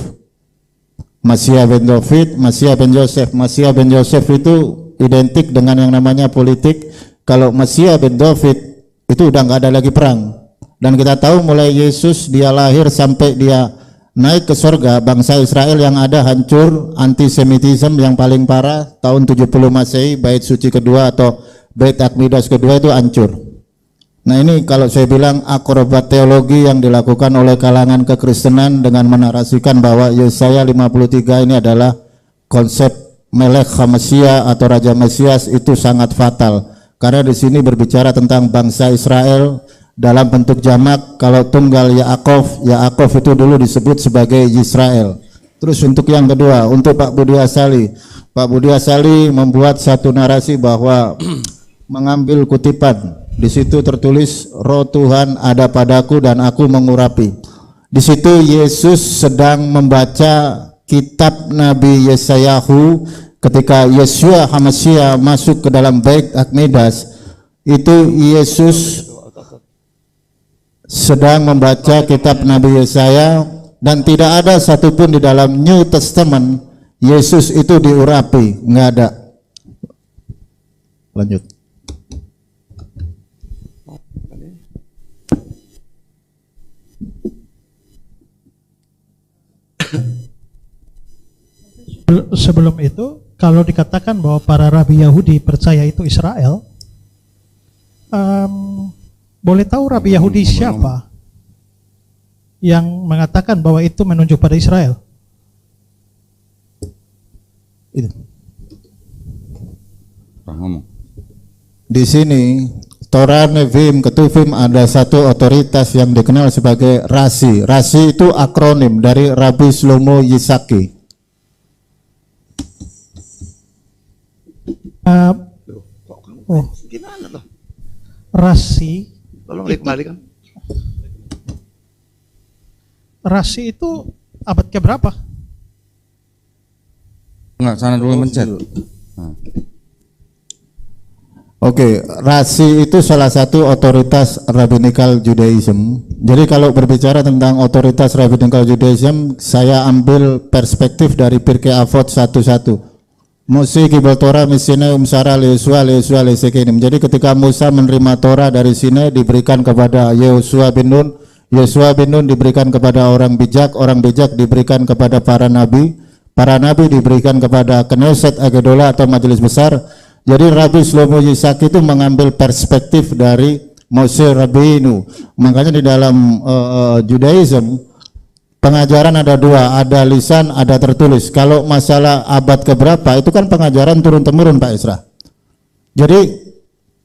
Masiah ben David, Masiah ben Yosef. Masiah ben Yosef itu identik dengan yang namanya politik. Kalau Masiah ben David itu udah nggak ada lagi perang. Dan kita tahu mulai Yesus dia lahir sampai dia naik ke surga, bangsa Israel yang ada hancur, antisemitisme yang paling parah tahun 70 Masehi, bait suci kedua atau bait Akmidas kedua itu hancur. Nah ini kalau saya bilang akrobat teologi yang dilakukan oleh kalangan kekristenan dengan menarasikan bahwa Yesaya 53 ini adalah konsep Melek Hamasya atau Raja Mesias, itu sangat fatal. Karena di sini berbicara tentang bangsa Israel dalam bentuk jamak. Kalau tunggal Yaakov, Yaakov itu dulu disebut sebagai Israel. Terus untuk yang kedua, untuk Pak Budi Asali. Pak Budi Asali membuat satu narasi bahwa mengambil kutipan. Di situ tertulis Roh Tuhan ada padaku dan aku mengurapi. Di situ Yesus sedang membaca kitab Nabi Yesayahu ketika Yeshua Hamasya masuk ke dalam bait Akmidas. Itu Yesus sedang membaca kitab Nabi Yesaya dan tidak ada satupun di dalam New Testament Yesus itu diurapi, nggak ada. Lanjut.
Sebelum itu, kalau dikatakan bahwa para rabi Yahudi percaya itu Israel, boleh tahu rabi Yahudi siapa yang mengatakan bahwa itu menunjuk pada Israel?
Itu.
Ngomong.
Di sini Torah, Nevim, Ketuvim ada satu otoritas yang dikenal sebagai Rasi. Rasi itu akronim dari Rabbi Shlomo Yisaki.
Gimana tuh?
Rasi.
Tolong dikembalikan.
Rasi itu abad keberapa?
Enggak, sana dulu mencet.
Oke, Rasi itu salah satu otoritas Rabbinical Judaism. Jadi kalau berbicara tentang otoritas Rabbinical Judaism, saya ambil perspektif dari Pirkei Avot 1:1. Musi kibal Torah misine umsara Yosua lesekenim. Jadi ketika Musa menerima Torah dari Sinai diberikan kepada Yosua bin Nun, Yosua bin Nun diberikan kepada orang bijak diberikan kepada para nabi, para nabi diberikan kepada Knesset Agadola atau majelis besar. Jadi Rabbi Shlomo Yitzhak itu mengambil perspektif dari Moshe Rabbeinu. Makanya di dalam Judaism pengajaran ada dua, ada lisan, ada tertulis. Kalau masalah abad keberapa itu kan pengajaran turun-temurun Pak Isra. Jadi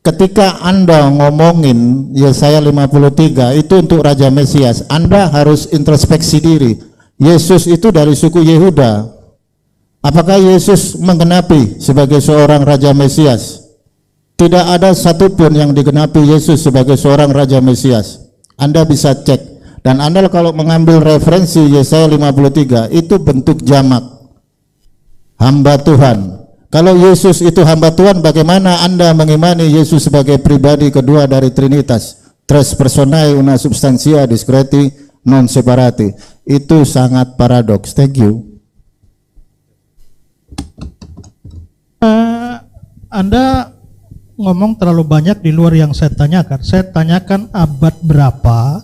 ketika Anda ngomongin Yesaya 53 itu untuk Raja Mesias, Anda harus introspeksi diri. Yesus itu dari suku Yehuda. Apakah Yesus menggenapi sebagai seorang Raja Mesias? Tidak ada satupun yang digenapi Yesus sebagai seorang Raja Mesias. Anda bisa cek. Dan Anda kalau mengambil referensi Yesaya 53 itu bentuk jamak. Hamba Tuhan. Kalau Yesus itu hamba Tuhan, bagaimana Anda mengimani Yesus sebagai pribadi kedua dari Trinitas? Tres personae una substantia discreti non separati. Itu sangat paradoks. Thank you.
Anda ngomong terlalu banyak di luar yang saya tanyakan. Saya tanyakan abad berapa,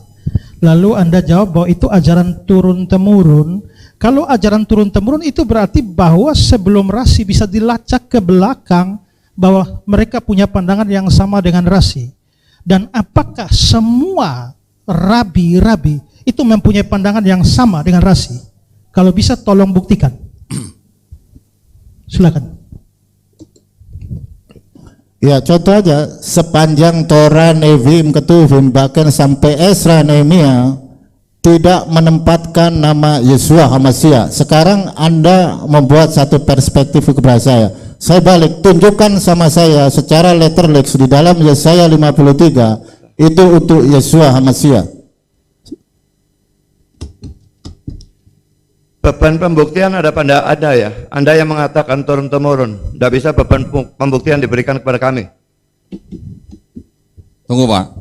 lalu Anda jawab bahwa itu ajaran turun-temurun. Kalau ajaran turun-temurun itu berarti bahwa sebelum rasi bisa dilacak ke belakang bahwa mereka punya pandangan yang sama dengan rasi. Dan apakah semua rabi-rabi itu mempunyai pandangan yang sama dengan rasi? Kalau bisa tolong buktikan. Silakan.
Ya contoh aja, sepanjang Torah, Nevim, Ketuvim, bahkan sampai Esra, Nehemia tidak menempatkan nama Yeshua HaMashiach. Sekarang Anda membuat satu perspektif kepada saya. Saya balik, tunjukkan sama saya secara letterlex di dalam Yesaya 53 itu untuk Yeshua HaMashiach.
Beban pembuktian ada pada Anda ya. Anda yang mengatakan turun-temurun. Tidak bisa beban pembuktian diberikan kepada kami.
Tunggu Pak.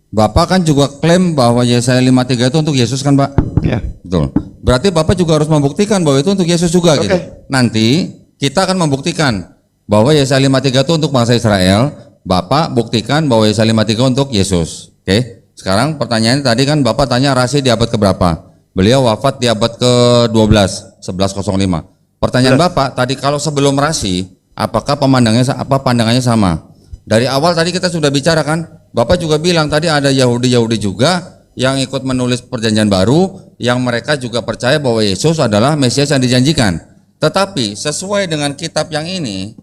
Bapak kan juga klaim bahwa Yesaya 53 itu untuk Yesus kan Pak?
Ya.
Betul. Berarti Bapak juga harus membuktikan bahwa itu untuk Yesus juga gitu. Nanti kita akan membuktikan bahwa Yesaya 53 itu untuk bangsa Israel. Bapak buktikan bahwa Yesaya 53 untuk Yesus. Oke. Sekarang pertanyaannya tadi kan Bapak tanya rasi di abad keberapa? Beliau wafat di abad ke-12, 1105. Pertanyaan Bapak tadi kalau sebelum rasi, apakah pandangannya sama? Dari awal tadi kita sudah bicara kan, Bapak juga bilang tadi ada Yahudi juga yang ikut menulis perjanjian baru, yang mereka juga percaya bahwa Yesus adalah Mesias yang dijanjikan. Tetapi sesuai dengan kitab ini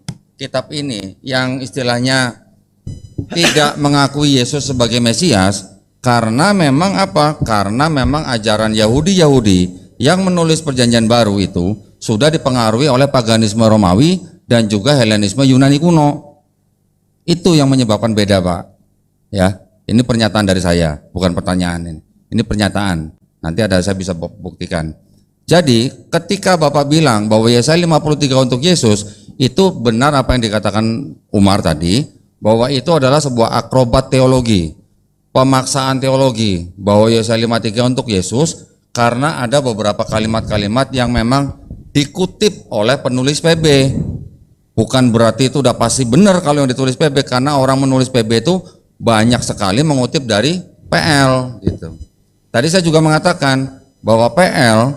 yang istilahnya tidak mengakui Yesus sebagai Mesias, karena memang apa? Karena memang ajaran Yahudi yang menulis perjanjian baru itu sudah dipengaruhi oleh paganisme Romawi dan juga Helenisme Yunani kuno. Itu yang menyebabkan beda Pak. Ya, ini pernyataan dari saya, bukan pertanyaan ini. Ini pernyataan. Nanti saya bisa buktikan. Jadi, ketika Bapak bilang bahwa Yesaya 53 untuk Yesus, itu benar apa yang dikatakan Umar tadi, bahwa itu adalah sebuah akrobat teologi, pemaksaan teologi, bahwa Yesaya 53 untuk Yesus karena ada beberapa kalimat-kalimat yang memang dikutip oleh penulis PB. Bukan berarti itu udah pasti benar kalau yang ditulis PB, karena orang menulis PB itu banyak sekali mengutip dari PL gitu. Tadi saya juga mengatakan bahwa PL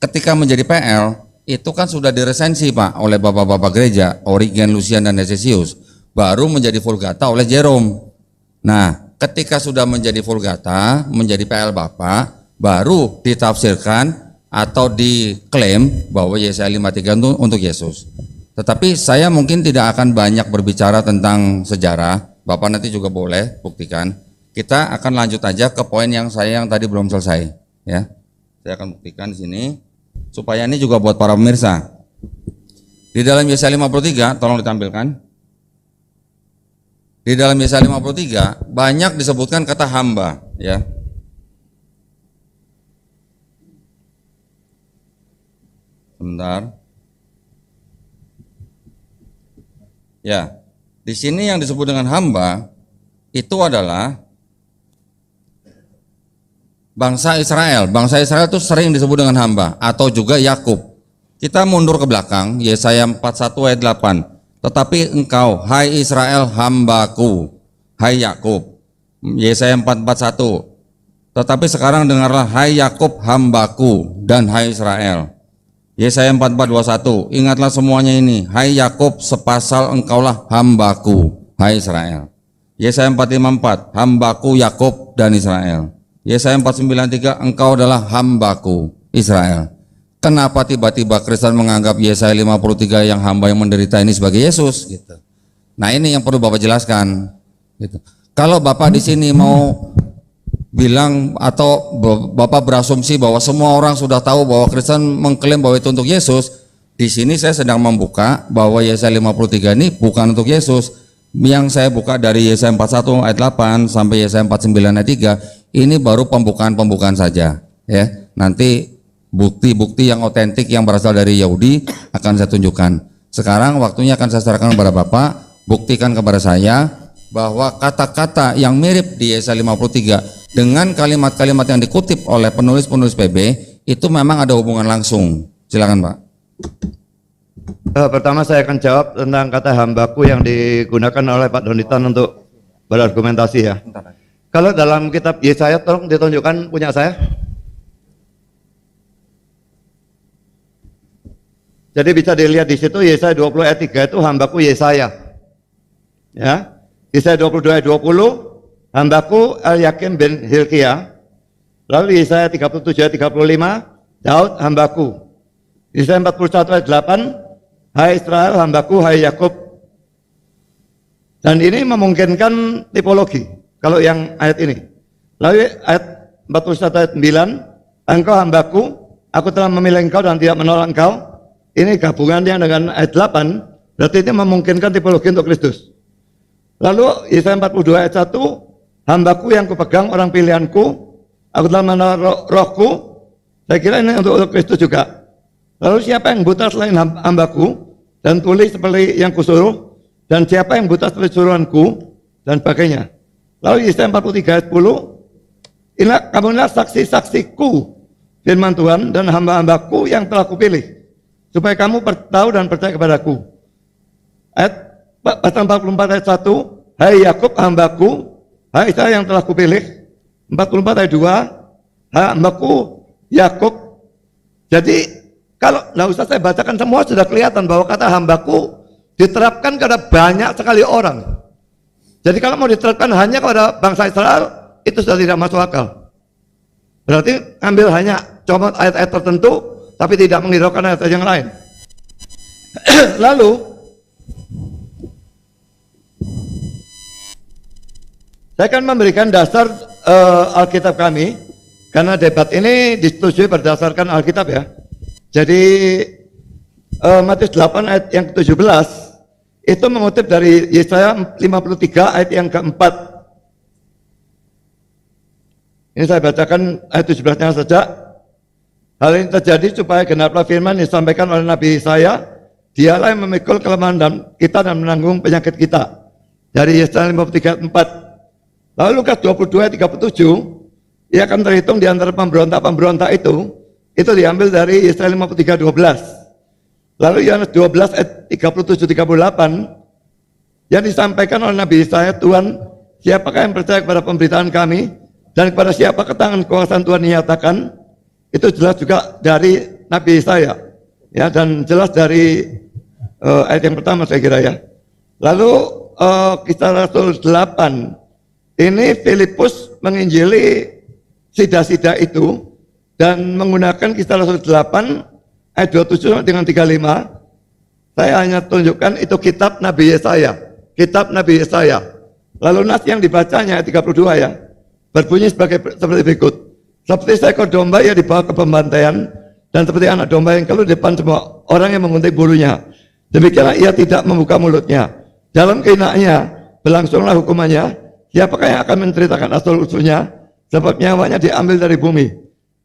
ketika menjadi PL itu kan sudah diresensi Pak oleh bapak-bapak gereja, Origen, Lucian dan Hesesius, baru menjadi Vulgata oleh Jerome. Nah, ketika sudah menjadi Vulgata, menjadi PL Bapak, baru ditafsirkan atau diklaim bahwa Yesaya 53 untuk Yesus. Tetapi saya mungkin tidak akan banyak berbicara tentang sejarah. Bapak nanti juga boleh buktikan. Kita akan lanjut aja ke poin yang tadi belum selesai, ya. Saya akan buktikan di sini supaya ini juga buat para pemirsa. Di dalam Yesaya 53, tolong ditampilkan. Di dalam Yesaya 53 banyak disebutkan kata hamba, ya. Sebentar. Ya, di sini yang disebut dengan hamba itu adalah bangsa Israel. Bangsa Israel itu sering disebut dengan hamba atau juga Yakub. Kita mundur ke belakang, Yesaya 41 ayat 8. Tetapi engkau, hai Israel, hambaku, hai Yakub. Yesaya 4:41. Tetapi sekarang dengarlah, hai Yakub, hambaku, dan hai Israel. Yesaya 44:21, ingatlah semuanya ini, hai Yakub, sepasal engkaulah hambaku, hai Israel. Yesaya 4:54, hambaku Yakub dan Israel. Yesaya 4:93, engkau adalah hambaku Israel. Kenapa tiba-tiba Kristen menganggap Yesaya 53 yang hamba yang menderita ini sebagai Yesus? Gitu. Nah ini yang perlu Bapak jelaskan. Gitu. Kalau Bapak di sini mau bilang atau Bapak berasumsi bahwa semua orang sudah tahu bahwa Kristen mengklaim bahwa itu untuk Yesus, di sini saya sedang membuka bahwa Yesaya 53 ini bukan untuk Yesus. Yang saya buka dari Yesaya 41 ayat 8 sampai Yesaya 49 ayat 3, ini baru pembukaan saja. Ya, nanti bukti-bukti yang otentik yang berasal dari Yahudi akan saya tunjukkan. Sekarang waktunya akan saya serahkan kepada Bapak, buktikan kepada saya bahwa kata-kata yang mirip di Yesaya 53 dengan kalimat-kalimat yang dikutip oleh penulis-penulis PB itu memang ada hubungan langsung. Silakan Pak.
Pertama saya akan jawab tentang kata hambaku yang digunakan oleh Pak Donitan untuk berargumentasi ya. Kalau dalam kitab Yesaya, tolong ditunjukkan punya saya. Jadi bisa dilihat di situ Yesaya 20 ayat 3 itu hambaku Yesaya. Ya. Yesaya 22 ayat 20 hambaku Eliakim bin Hilkiah. Lalu Yesaya 37 ayat 35 Daud hambaku. Yesaya 41 ayat 8 hai Israel hambaku, hai Yakub. Dan ini memungkinkan tipologi kalau yang ayat ini. Lalu ayat 41 ayat 9 engkau hambaku, aku telah memilih engkau dan tidak menolak engkau. Ini gabungannya dengan ayat 8, berarti ini memungkinkan tipologi untuk Kristus. Lalu Yesaya 42 ayat 1, hambaku yang kupegang orang pilihanku, aku telah menaruh rohku. Saya kira ini untuk Kristus juga. Lalu siapa yang buta selain hambaku dan tuli seperti yang kusuruh, dan siapa yang buta seperti suruhanku, dan sebagainya. Lalu Yesaya 43 ayat 10, kamulah saksi-saksiku firman Tuhan dan hamba-hambaku yang telah kupilih, supaya kamu tahu dan percaya kepadaku. Ayat pasal 44 ayat 1, hai Yakub hambaku, hai saya yang telah kupilih. 44 ayat 2, hai hambaku Yakub. Jadi kalau nggak usah saya bacakan, semua sudah kelihatan bahwa kata hambaku diterapkan kepada banyak sekali orang. Jadi kalau mau diterapkan hanya kepada bangsa Israel, itu sudah tidak masuk akal. Berarti ambil hanya comot ayat-ayat tertentu, tapi tidak menghiraukan ayat yang lain. Lalu saya akan memberikan dasar Alkitab kami, karena debat ini disetujui berdasarkan Alkitab ya. Jadi Matius 8 ayat yang ke-17 itu mengutip dari Yesaya 53 ayat yang keempat. Ini saya bacakan ayat 17-nya saja. Hal ini terjadi supaya genaplah firman yang disampaikan oleh Nabi Yesaya, dialah yang memikul kelemahan kita dan menanggung penyakit kita. Dari Yesaya 53 ayat 4. Lalu Lukas 22 ayat 37, ia akan terhitung di antara pemberontak-pemberontak itu diambil dari Yesaya 53 12. Lalu Yohanes 12 ayat 37 38 yang disampaikan oleh Nabi Yesaya, Tuhan, siapakah yang percaya kepada pemberitaan kami dan kepada siapa tangan kekuasaan Tuhan dinyatakan? Itu jelas juga dari Nabi Yesaya, ya, dan jelas dari ayat yang pertama saya kira ya. Lalu Kisah Rasul 8, ini Filipus menginjili sida-sida itu dan menggunakan Kisah Rasul 8 ayat 27 dengan 35. Saya hanya tunjukkan itu kitab Nabi Yesaya, kitab Nabi Yesaya. Lalu nas yang dibacanya ayat 32 ya, berbunyi seperti berikut. Seperti seekor domba ia dibawa ke pembantaian, dan seperti anak domba yang keluar di depan semua orang yang menguntit bulunya, demikianlah ia tidak membuka mulutnya. Dalam kehinaannya berlangsunglah hukumannya. Siapakah yang akan menceritakan asal-usulnya? Sebab nyawanya diambil dari bumi.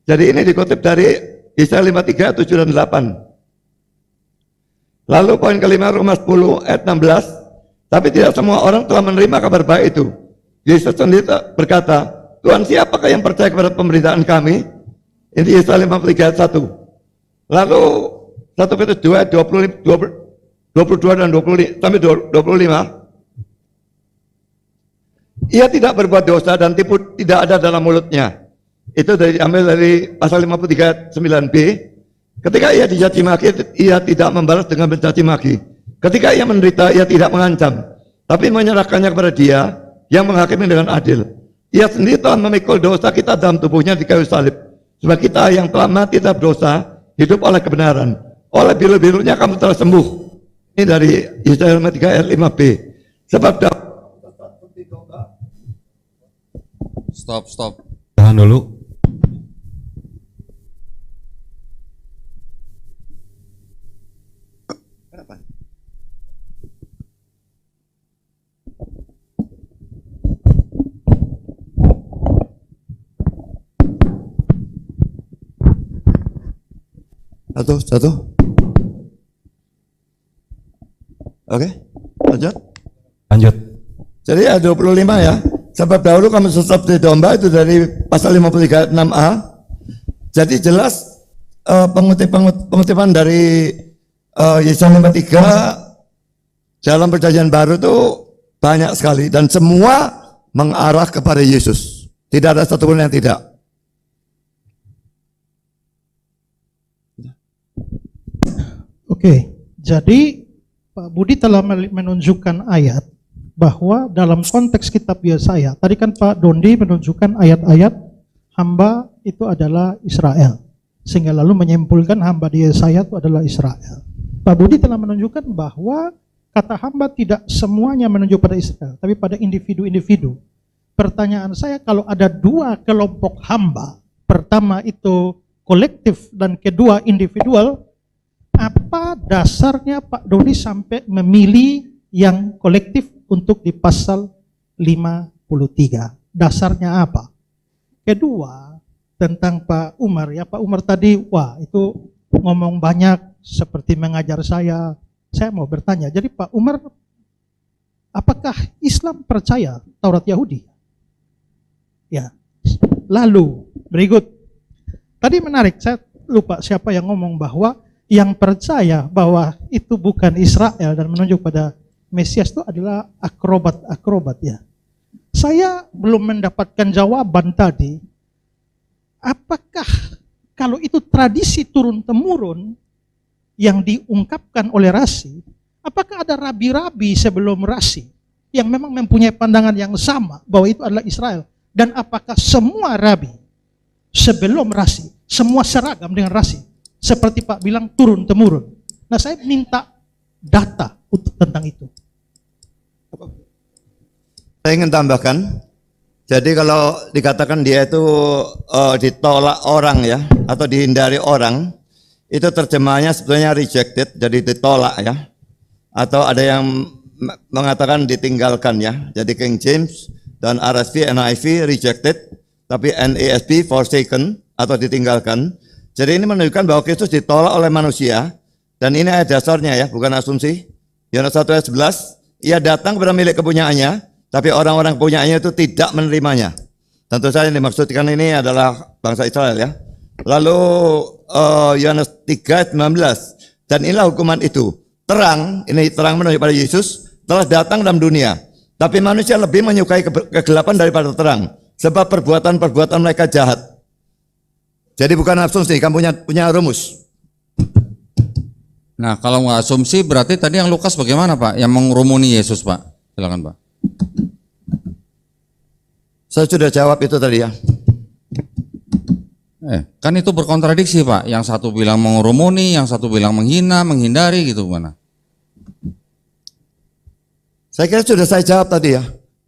Jadi ini dikutip dari Yesaya 53 7 dan 8. Lalu poin kelima, Roma 10 ayat 16. Tapi tidak semua orang telah menerima kabar baik itu. Yesus sendiri berkata, Tuhan, siapakah yang percaya kepada pemberitaan kami? Ini Yesaya 53 ayat 1. Lalu 1 Petrus 2 ayat 22 dan 20 sampai 25. Ia tidak berbuat dosa dan tipu tidak ada dalam mulutnya. Itu diambil dari pasal 53 ayat 9b. Ketika ia dicaci maki, ia tidak membalas dengan mencaci maki. Ketika ia menderita, ia tidak mengancam, tapi menyerahkannya kepada Dia yang menghakimi dengan adil. Ia sendiri telah memikul dosa kita dalam tubuhnya di kayu salib. Sebab kita yang telah mati dalam dosa, hidup oleh kebenaran. Oleh biru-birunya kamu telah sembuh. Ini dari Yesaya 3 ayat 5b. Sebab
Stop.
Tahan dulu.
Satu. Oke, lanjut. Jadi ayat 25 ya. Sebab dahulu kamu sesat di domba, itu dari pasal 53 ayat 6a. Jadi jelas pengutipan dari Yesaya 53 dalam perjanjian baru itu banyak sekali dan semua mengarah kepada Yesus. Tidak ada satupun yang tidak.
Oke, jadi Pak Budi telah menunjukkan ayat bahwa dalam konteks kitab Yesaya, tadi kan Pak Dondi menunjukkan ayat-ayat hamba itu adalah Israel, sehingga lalu menyimpulkan hamba di Yesaya itu adalah Israel. Pak Budi telah menunjukkan bahwa kata hamba tidak semuanya menunjuk pada Israel, tapi pada individu-individu. Pertanyaan saya, kalau ada dua kelompok hamba, pertama itu kolektif dan kedua individual, apa dasarnya Pak Dodi sampai memilih yang kolektif untuk di pasal 53? Dasarnya apa? Kedua, tentang Pak Umar ya, Pak Umar tadi, wah itu ngomong banyak seperti mengajar saya. Saya mau bertanya, jadi Pak Umar, apakah Islam percaya Taurat Yahudi? Ya, lalu berikut, tadi menarik, saya lupa siapa yang ngomong bahwa yang percaya bahwa itu bukan Israel dan menunjuk pada Mesias itu adalah akrobat ya. Saya belum mendapatkan jawaban tadi, apakah kalau itu tradisi turun-temurun yang diungkapkan oleh Rasi, apakah ada rabi-rabi sebelum Rasi yang memang mempunyai pandangan yang sama bahwa itu adalah Israel? Dan apakah semua rabi sebelum Rasi, semua seragam dengan Rasi? Seperti Pak bilang turun-temurun. Nah, saya minta data untuk tentang itu.
Saya ingin tambahkan, jadi kalau dikatakan dia itu ditolak orang ya, atau dihindari orang, itu terjemahannya sebetulnya rejected, jadi ditolak ya. Atau ada yang mengatakan ditinggalkan ya. Jadi King James dan RSV, NIV rejected, tapi NASB forsaken atau ditinggalkan. Jadi ini menunjukkan bahwa Kristus ditolak oleh manusia, dan ini ayat dasarnya ya, bukan asumsi. Yohanes 1 ayat 11, ia datang kepada milik kepunyaannya, tapi orang-orang kepunyaannya itu tidak menerimanya. Tentu saja yang dimaksudkan ini adalah bangsa Israel ya. Lalu Yohanes 3 ayat 19, dan inilah hukuman itu. Terang, ini terang menunjuk pada Yesus, telah datang dalam dunia. Tapi manusia lebih menyukai kegelapan daripada terang, sebab perbuatan-perbuatan mereka jahat. Jadi bukan asumsi, kamu punya rumus.
Nah, kalau nggak asumsi berarti tadi yang Lukas bagaimana Pak? Yang mengerumuni Yesus Pak? Silakan Pak.
Saya sudah jawab itu tadi ya.
Kan itu berkontradiksi Pak. Yang satu bilang mengerumuni, yang satu bilang menghina, menghindari gitu mana?
Saya kira sudah saya jawab tadi ya.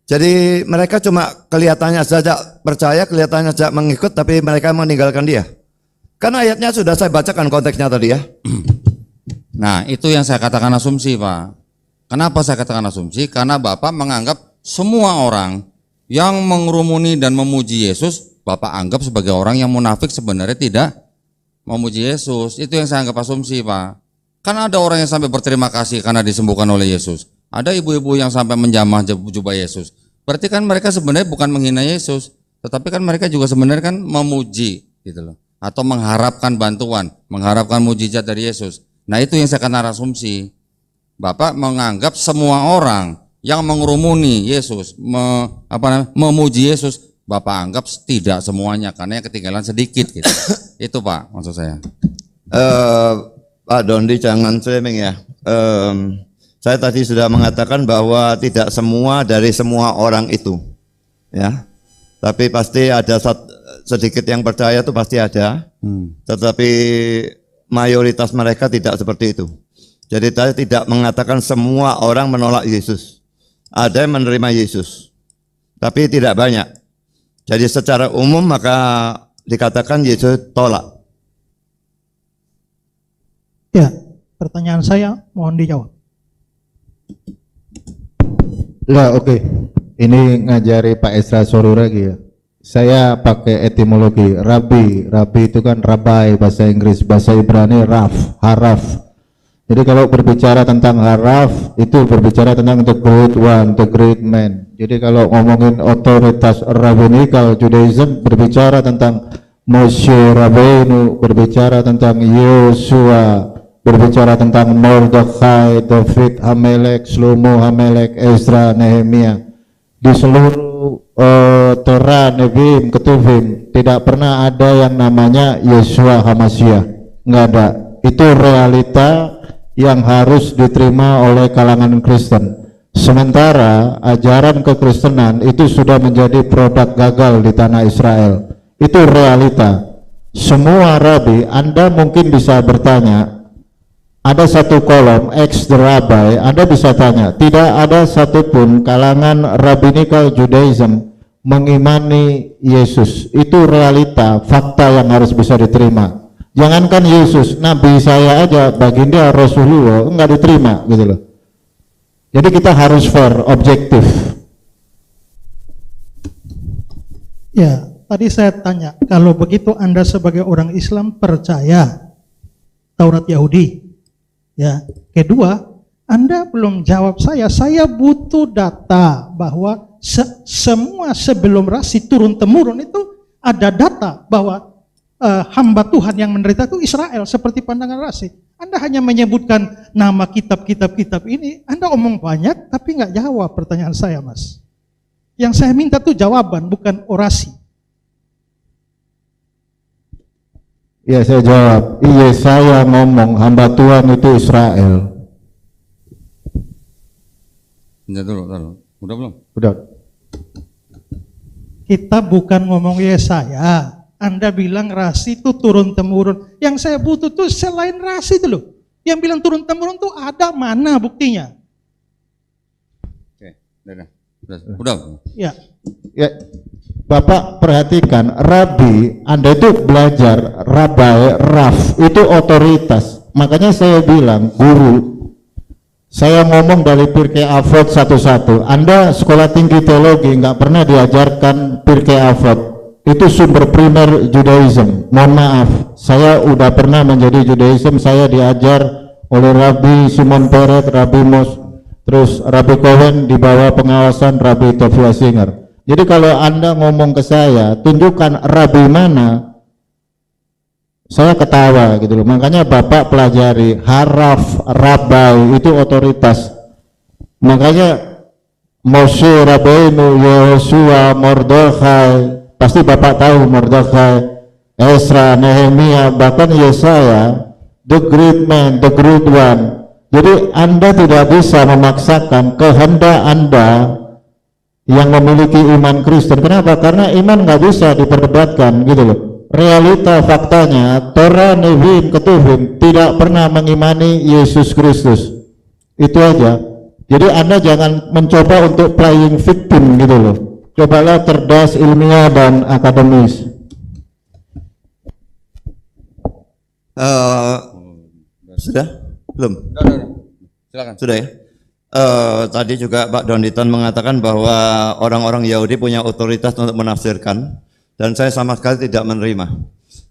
Jadi mereka cuma kelihatannya saja percaya, kelihatannya saja mengikut, tapi mereka meninggalkan dia. Karena ayatnya sudah saya bacakan konteksnya tadi ya.
Nah, itu yang saya katakan asumsi Pak. Kenapa saya katakan asumsi? Karena Bapak menganggap semua orang yang mengerumuni dan memuji Yesus, Bapak anggap sebagai orang yang munafik sebenarnya tidak memuji Yesus. Itu yang saya anggap asumsi Pak. Karena ada orang yang sampai berterima kasih karena disembuhkan oleh Yesus. Ada ibu-ibu yang sampai menjamah jubah Yesus. Berarti kan mereka sebenarnya bukan menghina Yesus, tetapi kan mereka juga sebenarnya kan memuji gitu loh. Atau mengharapkan bantuan, mengharapkan mujizat dari Yesus. Nah, itu yang saya katakan asumsi. Bapak menganggap semua orang yang mengerumuni Yesus, memuji Yesus, Bapak anggap tidak semuanya karena yang ketinggalan sedikit gitu. Itu Pak maksud saya.
Pak Dondi jangan shaming ya. Saya tadi sudah mengatakan bahwa tidak semua dari semua orang itu, ya. Tapi pasti ada sedikit yang percaya itu pasti ada. Tetapi mayoritas mereka tidak seperti itu. Jadi saya tidak mengatakan semua orang menolak Yesus. Ada yang menerima Yesus, tapi tidak banyak. Jadi secara umum maka dikatakan Yesus tolak.
Ya, pertanyaan saya mohon dijawab.
Lah, oke. Ini ngajari Pak Esra Soru lagi ya. Saya pakai etimologi rabi. Rabi itu kan rabai bahasa Inggris, bahasa Ibrani raf, haraf. Jadi kalau berbicara tentang haraf itu berbicara tentang the great one, the great man. Jadi kalau ngomongin otoritas rabbinical Judaism berbicara tentang Moshe Rabbeinu, berbicara tentang Yosua, berbicara tentang Mordekhai, David, Hamelek, Shlomo, Hamelek, Ezra, Nehemia. Di seluruh Torah, Nevi'im, Ketuvim tidak pernah ada yang namanya Yeshua HaMashiach, nggak ada. Itu realita yang harus diterima oleh kalangan Kristen. Sementara ajaran kekristenan itu sudah menjadi produk gagal di tanah Israel. Itu realita. Semua rabi, Anda mungkin bisa bertanya, ada satu kolom ex the rabbi, Anda bisa tanya, tidak ada satupun kalangan rabbinical Judaism mengimani Yesus. Itu realita, fakta yang harus bisa diterima. Jangankan Yesus, Nabi saya aja, baginda Rasulullah enggak diterima gitu loh. Jadi kita harus fair, objektif.
Ya, tadi saya tanya, kalau begitu Anda sebagai orang Islam percaya Taurat Yahudi? Ya, kedua, Anda belum jawab saya butuh data bahwa semua sebelum rasi turun-temurun itu ada data bahwa hamba Tuhan yang menderita itu Israel seperti pandangan rasi. Anda hanya menyebutkan nama kitab-kitab ini, Anda omong banyak tapi nggak jawab pertanyaan saya, Mas. Yang saya minta tuh jawaban, bukan orasi.
Ya, saya jawab, iya saya ngomong hamba Tuhan itu Israel.
Ya, taruh. Udah belum?
Udah.
Kita bukan ngomong Yesaya. Anda bilang rasi itu turun-temurun. Yang saya butuh tuh selain rasi itu loh. Yang bilang turun-temurun tuh ada mana buktinya?
Oke, udah.
Ya.
Ya, Bapak perhatikan, Rabi, Anda itu belajar, Rabai, Raf, itu otoritas. Makanya saya bilang, guru, saya ngomong dari Pirkei Avot satu-satu. Anda sekolah tinggi teologi nggak pernah diajarkan Pirkei Avot. Itu sumber primer Judaism. Mohon maaf, saya udah pernah menjadi Judaism, saya diajar oleh Rabbi Simon Peret, Rabbi Mos, terus Rabbi Cohen di bawah pengawasan Rabbi Tovia Singer. Jadi kalau Anda ngomong ke saya, tunjukkan Rabbi mana, saya ketawa gitu loh. Makanya Bapak pelajari haraf, rabai, itu otoritas. Makanya Moshe Rabbeinu, Yosua, Mordekhai, pasti Bapak tahu Mordekhai, Ezra, Nehemia, bahkan Yesaya, the great man, the great one. Jadi Anda tidak bisa memaksakan kehendak Anda yang memiliki iman Kristen. Kenapa? Karena iman nggak bisa diperdebatkan gitu loh. Realita faktanya, Torah, Nevi'im, Ketuvim tidak pernah mengimani Yesus Kristus. Itu aja. Jadi Anda jangan mencoba untuk playing victim gitu loh. Cobalah cerdas, ilmiah, dan akademis.
Sudah? Belum?
Udah. Silakan.
Sudah ya? Tadi juga Pak Donditon mengatakan bahwa orang-orang Yahudi punya otoritas untuk menafsirkan, dan saya sama sekali tidak menerima.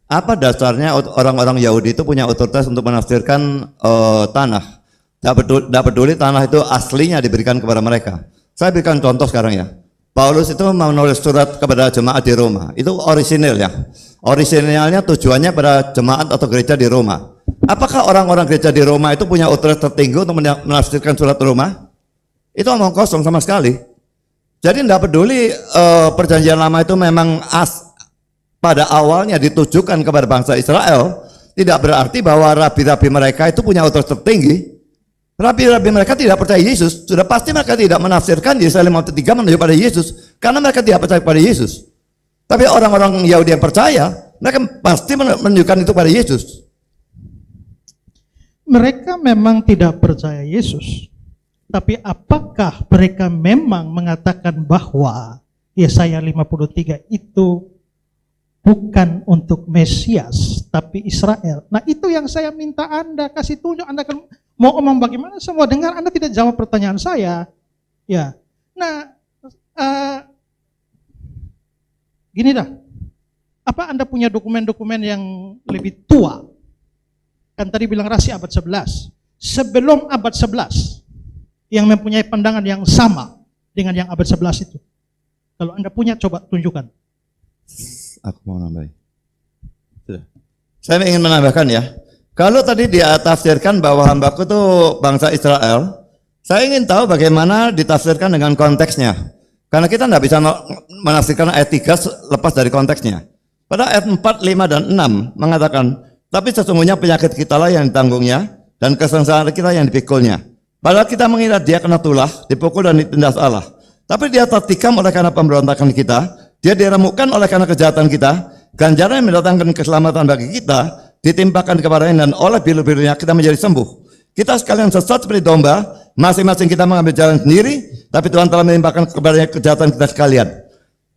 Apa dasarnya orang-orang Yahudi itu punya otoritas untuk menafsirkan tanah? Tidak peduli tanah itu aslinya diberikan kepada mereka. Saya berikan contoh sekarang ya. Paulus itu menulis surat kepada jemaat di Roma. Itu orisinil ya. Orisinilnya tujuannya pada jemaat atau gereja di Roma. Apakah orang-orang gereja di Roma itu punya otoritas tertinggi untuk menafsirkan surat Roma? Itu omong kosong sama sekali. Jadi tidak peduli perjanjian lama itu memang pada awalnya ditujukan kepada bangsa Israel, tidak berarti bahwa rabi-rabi mereka itu punya otoritas tertinggi. Rabi-rabi mereka tidak percaya Yesus. Sudah pasti mereka tidak menafsirkan Yesaya 53 menuju pada Yesus, karena mereka tidak percaya pada Yesus. Tapi orang-orang Yahudi yang percaya, mereka pasti menunjukkan itu pada Yesus.
Mereka memang tidak percaya Yesus. Tapi apakah mereka memang mengatakan bahwa Yesaya 53 itu bukan untuk Mesias, tapi Israel? Nah, itu yang saya minta Anda kasih tunjuk. Anda kan mau omong bagaimana semua dengar, Anda tidak jawab pertanyaan saya. Ya. Nah, gini dah. Apa Anda punya dokumen-dokumen yang lebih tua? Kan tadi bilang Rasi abad 11. Sebelum abad 11 yang mempunyai pandangan yang sama dengan yang abad 11 itu. Kalau Anda punya, coba tunjukkan.
Aku mau nambahin. Sudah. Saya ingin menambahkan ya. Kalau tadi dia tafsirkan bahwa hambaku itu bangsa Israel, saya ingin tahu bagaimana ditafsirkan dengan konteksnya. Karena kita tidak bisa menafsirkan ayat 3 lepas dari konteksnya. Pada ayat 4, 5, dan 6 mengatakan, tapi sesungguhnya penyakit kita lah yang ditanggungnya, dan kesengsaraan kita yang dipikulnya. Padahal kita mengira dia kena tulah, dipukul dan ditindas Allah. Tapi dia tertikam oleh karena pemberontakan kita, dia diremukkan oleh karena kejahatan kita, ganjaran yang mendatangkan keselamatan bagi kita, ditimpakan kepadanya, dan oleh bilu-bilunya kita menjadi sembuh. Kita sekalian sesat seperti domba, masing-masing kita mengambil jalan sendiri, tapi Tuhan telah menimpakan kepadanya kejahatan kita sekalian.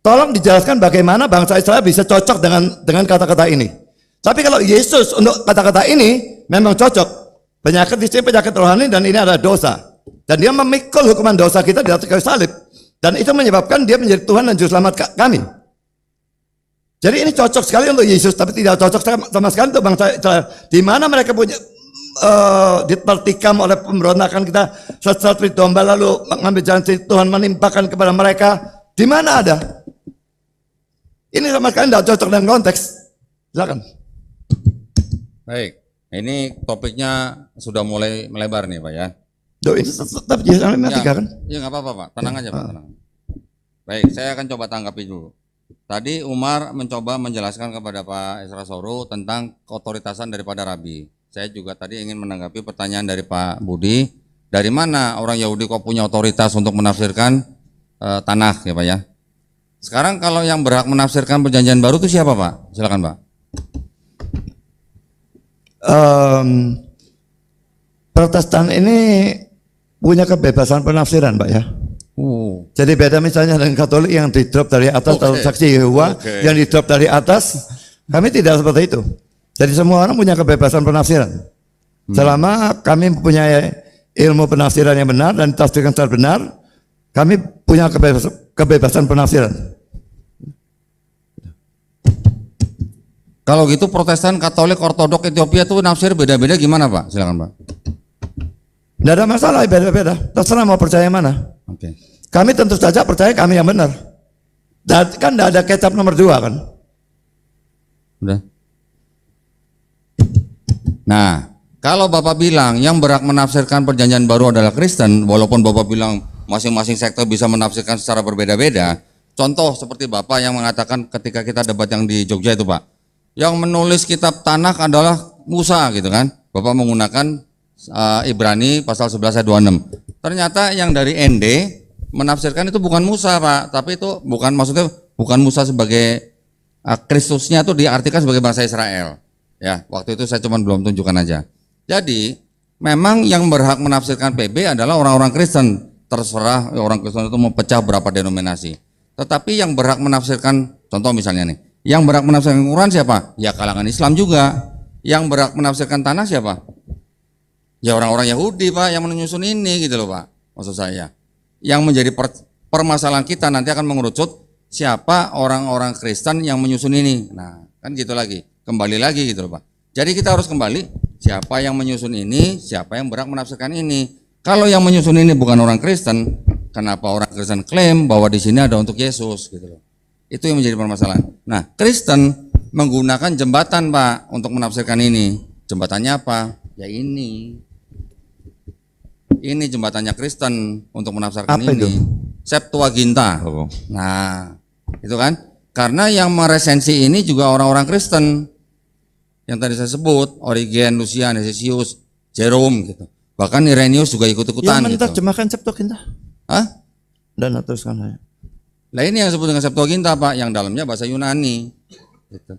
Tolong dijelaskan bagaimana bangsa Israel bisa cocok dengan kata-kata ini. Tapi kalau Yesus untuk kata-kata ini memang cocok. Penyakit di sini penyakit rohani, dan ini adalah dosa. Dan dia memikul hukuman dosa kita di atas kayu salib. Dan itu menyebabkan dia menjadi Tuhan dan Juru Selamat kami. Jadi ini cocok sekali untuk Yesus, tapi tidak cocok sama sekali untuk bangsa Israel. Di mana mereka punya ditertikam oleh pemberontakan kita, seperti domba, lalu mengambil jalan Tuhan menimpakan kepada mereka. Di mana ada? Ini sama sekali tidak cocok dengan konteks. Silakan.
Baik, ini topiknya sudah mulai melebar nih Pak ya.
Ini tetap Yesaya 53 kan?
Ya nggak apa-apa Pak, tenang aja Pak, tenang. Baik, saya akan coba tanggapi dulu. Tadi Umar mencoba menjelaskan kepada Pak Esra Soro tentang keotoritasan daripada Rabi. Saya juga tadi ingin menanggapi pertanyaan dari Pak Budi. Dari mana orang Yahudi kok punya otoritas untuk menafsirkan Tanakh ya Pak ya? Sekarang kalau yang berhak menafsirkan Perjanjian Baru itu siapa Pak? Silakan Pak.
Protestan ini punya kebebasan penafsiran Pak ya. Jadi beda misalnya dengan Katolik yang di drop dari atas, atau saksi Yehova yang di drop dari atas. Kami tidak seperti itu. Jadi semua orang punya kebebasan penafsiran. Selama kami mempunyai ilmu penafsiran yang benar dan ditafsirkan secara benar, kami punya kebebasan penafsiran.
Kalau gitu Protestan, Katolik, Ortodok, Ethiopia itu nafsir beda-beda gimana Pak? Silakan Pak.
Tidak ada masalah, beda-beda. Terserah mau percaya mana.
Oke.
Kami tentu saja percaya kami yang benar. Dan kan tidak ada kecap nomor 2 kan.
Udah. Nah, kalau Bapak bilang yang berhak menafsirkan Perjanjian Baru adalah Kristen, walaupun Bapak bilang masing-masing sektor bisa menafsirkan secara berbeda-beda, contoh seperti Bapak yang mengatakan ketika kita debat yang di Jogja itu Pak, yang menulis kitab Tanakh adalah Musa gitu kan, Bapak menggunakan Ibrani pasal 11 ayat 26. Ternyata yang dari ND menafsirkan itu bukan Musa Pak, tapi itu bukan, maksudnya bukan Musa sebagai Kristusnya itu diartikan sebagai bangsa Israel. Ya, waktu itu saya cuma belum tunjukkan aja. Jadi, memang yang berhak menafsirkan PB adalah orang-orang Kristen. Terserah orang Kristen itu mau pecah berapa denominasi. Tetapi yang berhak menafsirkan, contoh misalnya nih, yang berhak menafsirkan Quran siapa? Ya kalangan Islam juga. Yang berhak menafsirkan Tanakh siapa? Ya orang-orang Yahudi Pak yang menyusun ini gitu loh Pak. Maksud saya. Yang menjadi permasalahan kita nanti akan mengerucut siapa orang-orang Kristen yang menyusun ini. Nah, kan gitu lagi. Kembali lagi gitu loh Pak. Jadi kita harus kembali siapa yang menyusun ini, siapa yang berhak menafsirkan ini. Kalau yang menyusun ini bukan orang Kristen, kenapa orang Kristen klaim bahwa di sini ada untuk Yesus gitu loh. Itu yang menjadi permasalahan. Nah, Kristen menggunakan jembatan Pak untuk menafsirkan ini. Jembatannya apa? Ya ini. Ini jembatannya Kristen untuk menafsirkan
apa
ini.
Itu?
Septuaginta. Nah, itu kan? Karena yang meresensi ini juga orang-orang Kristen. yang tadi saya sebut, Origen, Lucian, Hesesius, Jerome gitu. Bahkan Irenaeus juga ikut-ikutan
Yang
gitu.
menerjemahkan Septuaginta.
Hah?
Dan teruskan saya.
Lah ini yang disebut dengan Septuaginta Pak, yang dalamnya bahasa Yunani. Gitu.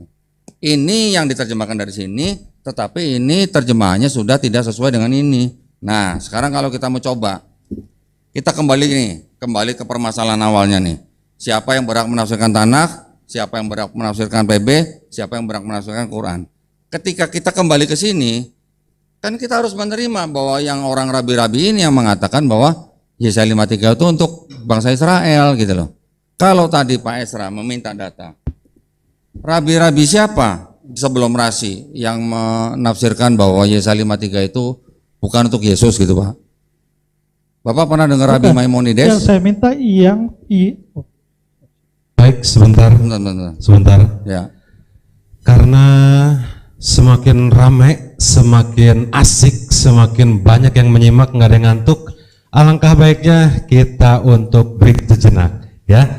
Ini yang diterjemahkan dari sini, tetapi ini terjemahannya sudah tidak sesuai dengan ini. Nah, sekarang kalau kita mau coba, kita kembali ke permasalahan awalnya nih. Siapa yang berhak menafsirkan Tanakh, siapa yang berhak menafsirkan PB, siapa yang berhak menafsirkan Quran. Ketika kita kembali ke sini, kan kita harus menerima bahwa yang orang rabi-rabi ini yang mengatakan bahwa Yesaya 53 itu untuk bangsa Israel gitu loh. Kalau tadi Pak Esra meminta data, rabi-rabi siapa sebelum Rasi yang menafsirkan bahwa Yesaya 53 itu bukan untuk Yesus gitu Pak? Bapak pernah dengar Rabi
Bukan.
Maimonides?
Yang saya minta
Baik, sebentar. Sebentar.
Ya.
Karena semakin ramai, semakin asik, semakin banyak yang menyimak, nggak ada yang ngantuk. Alangkah baiknya kita untuk break sejenak, ya.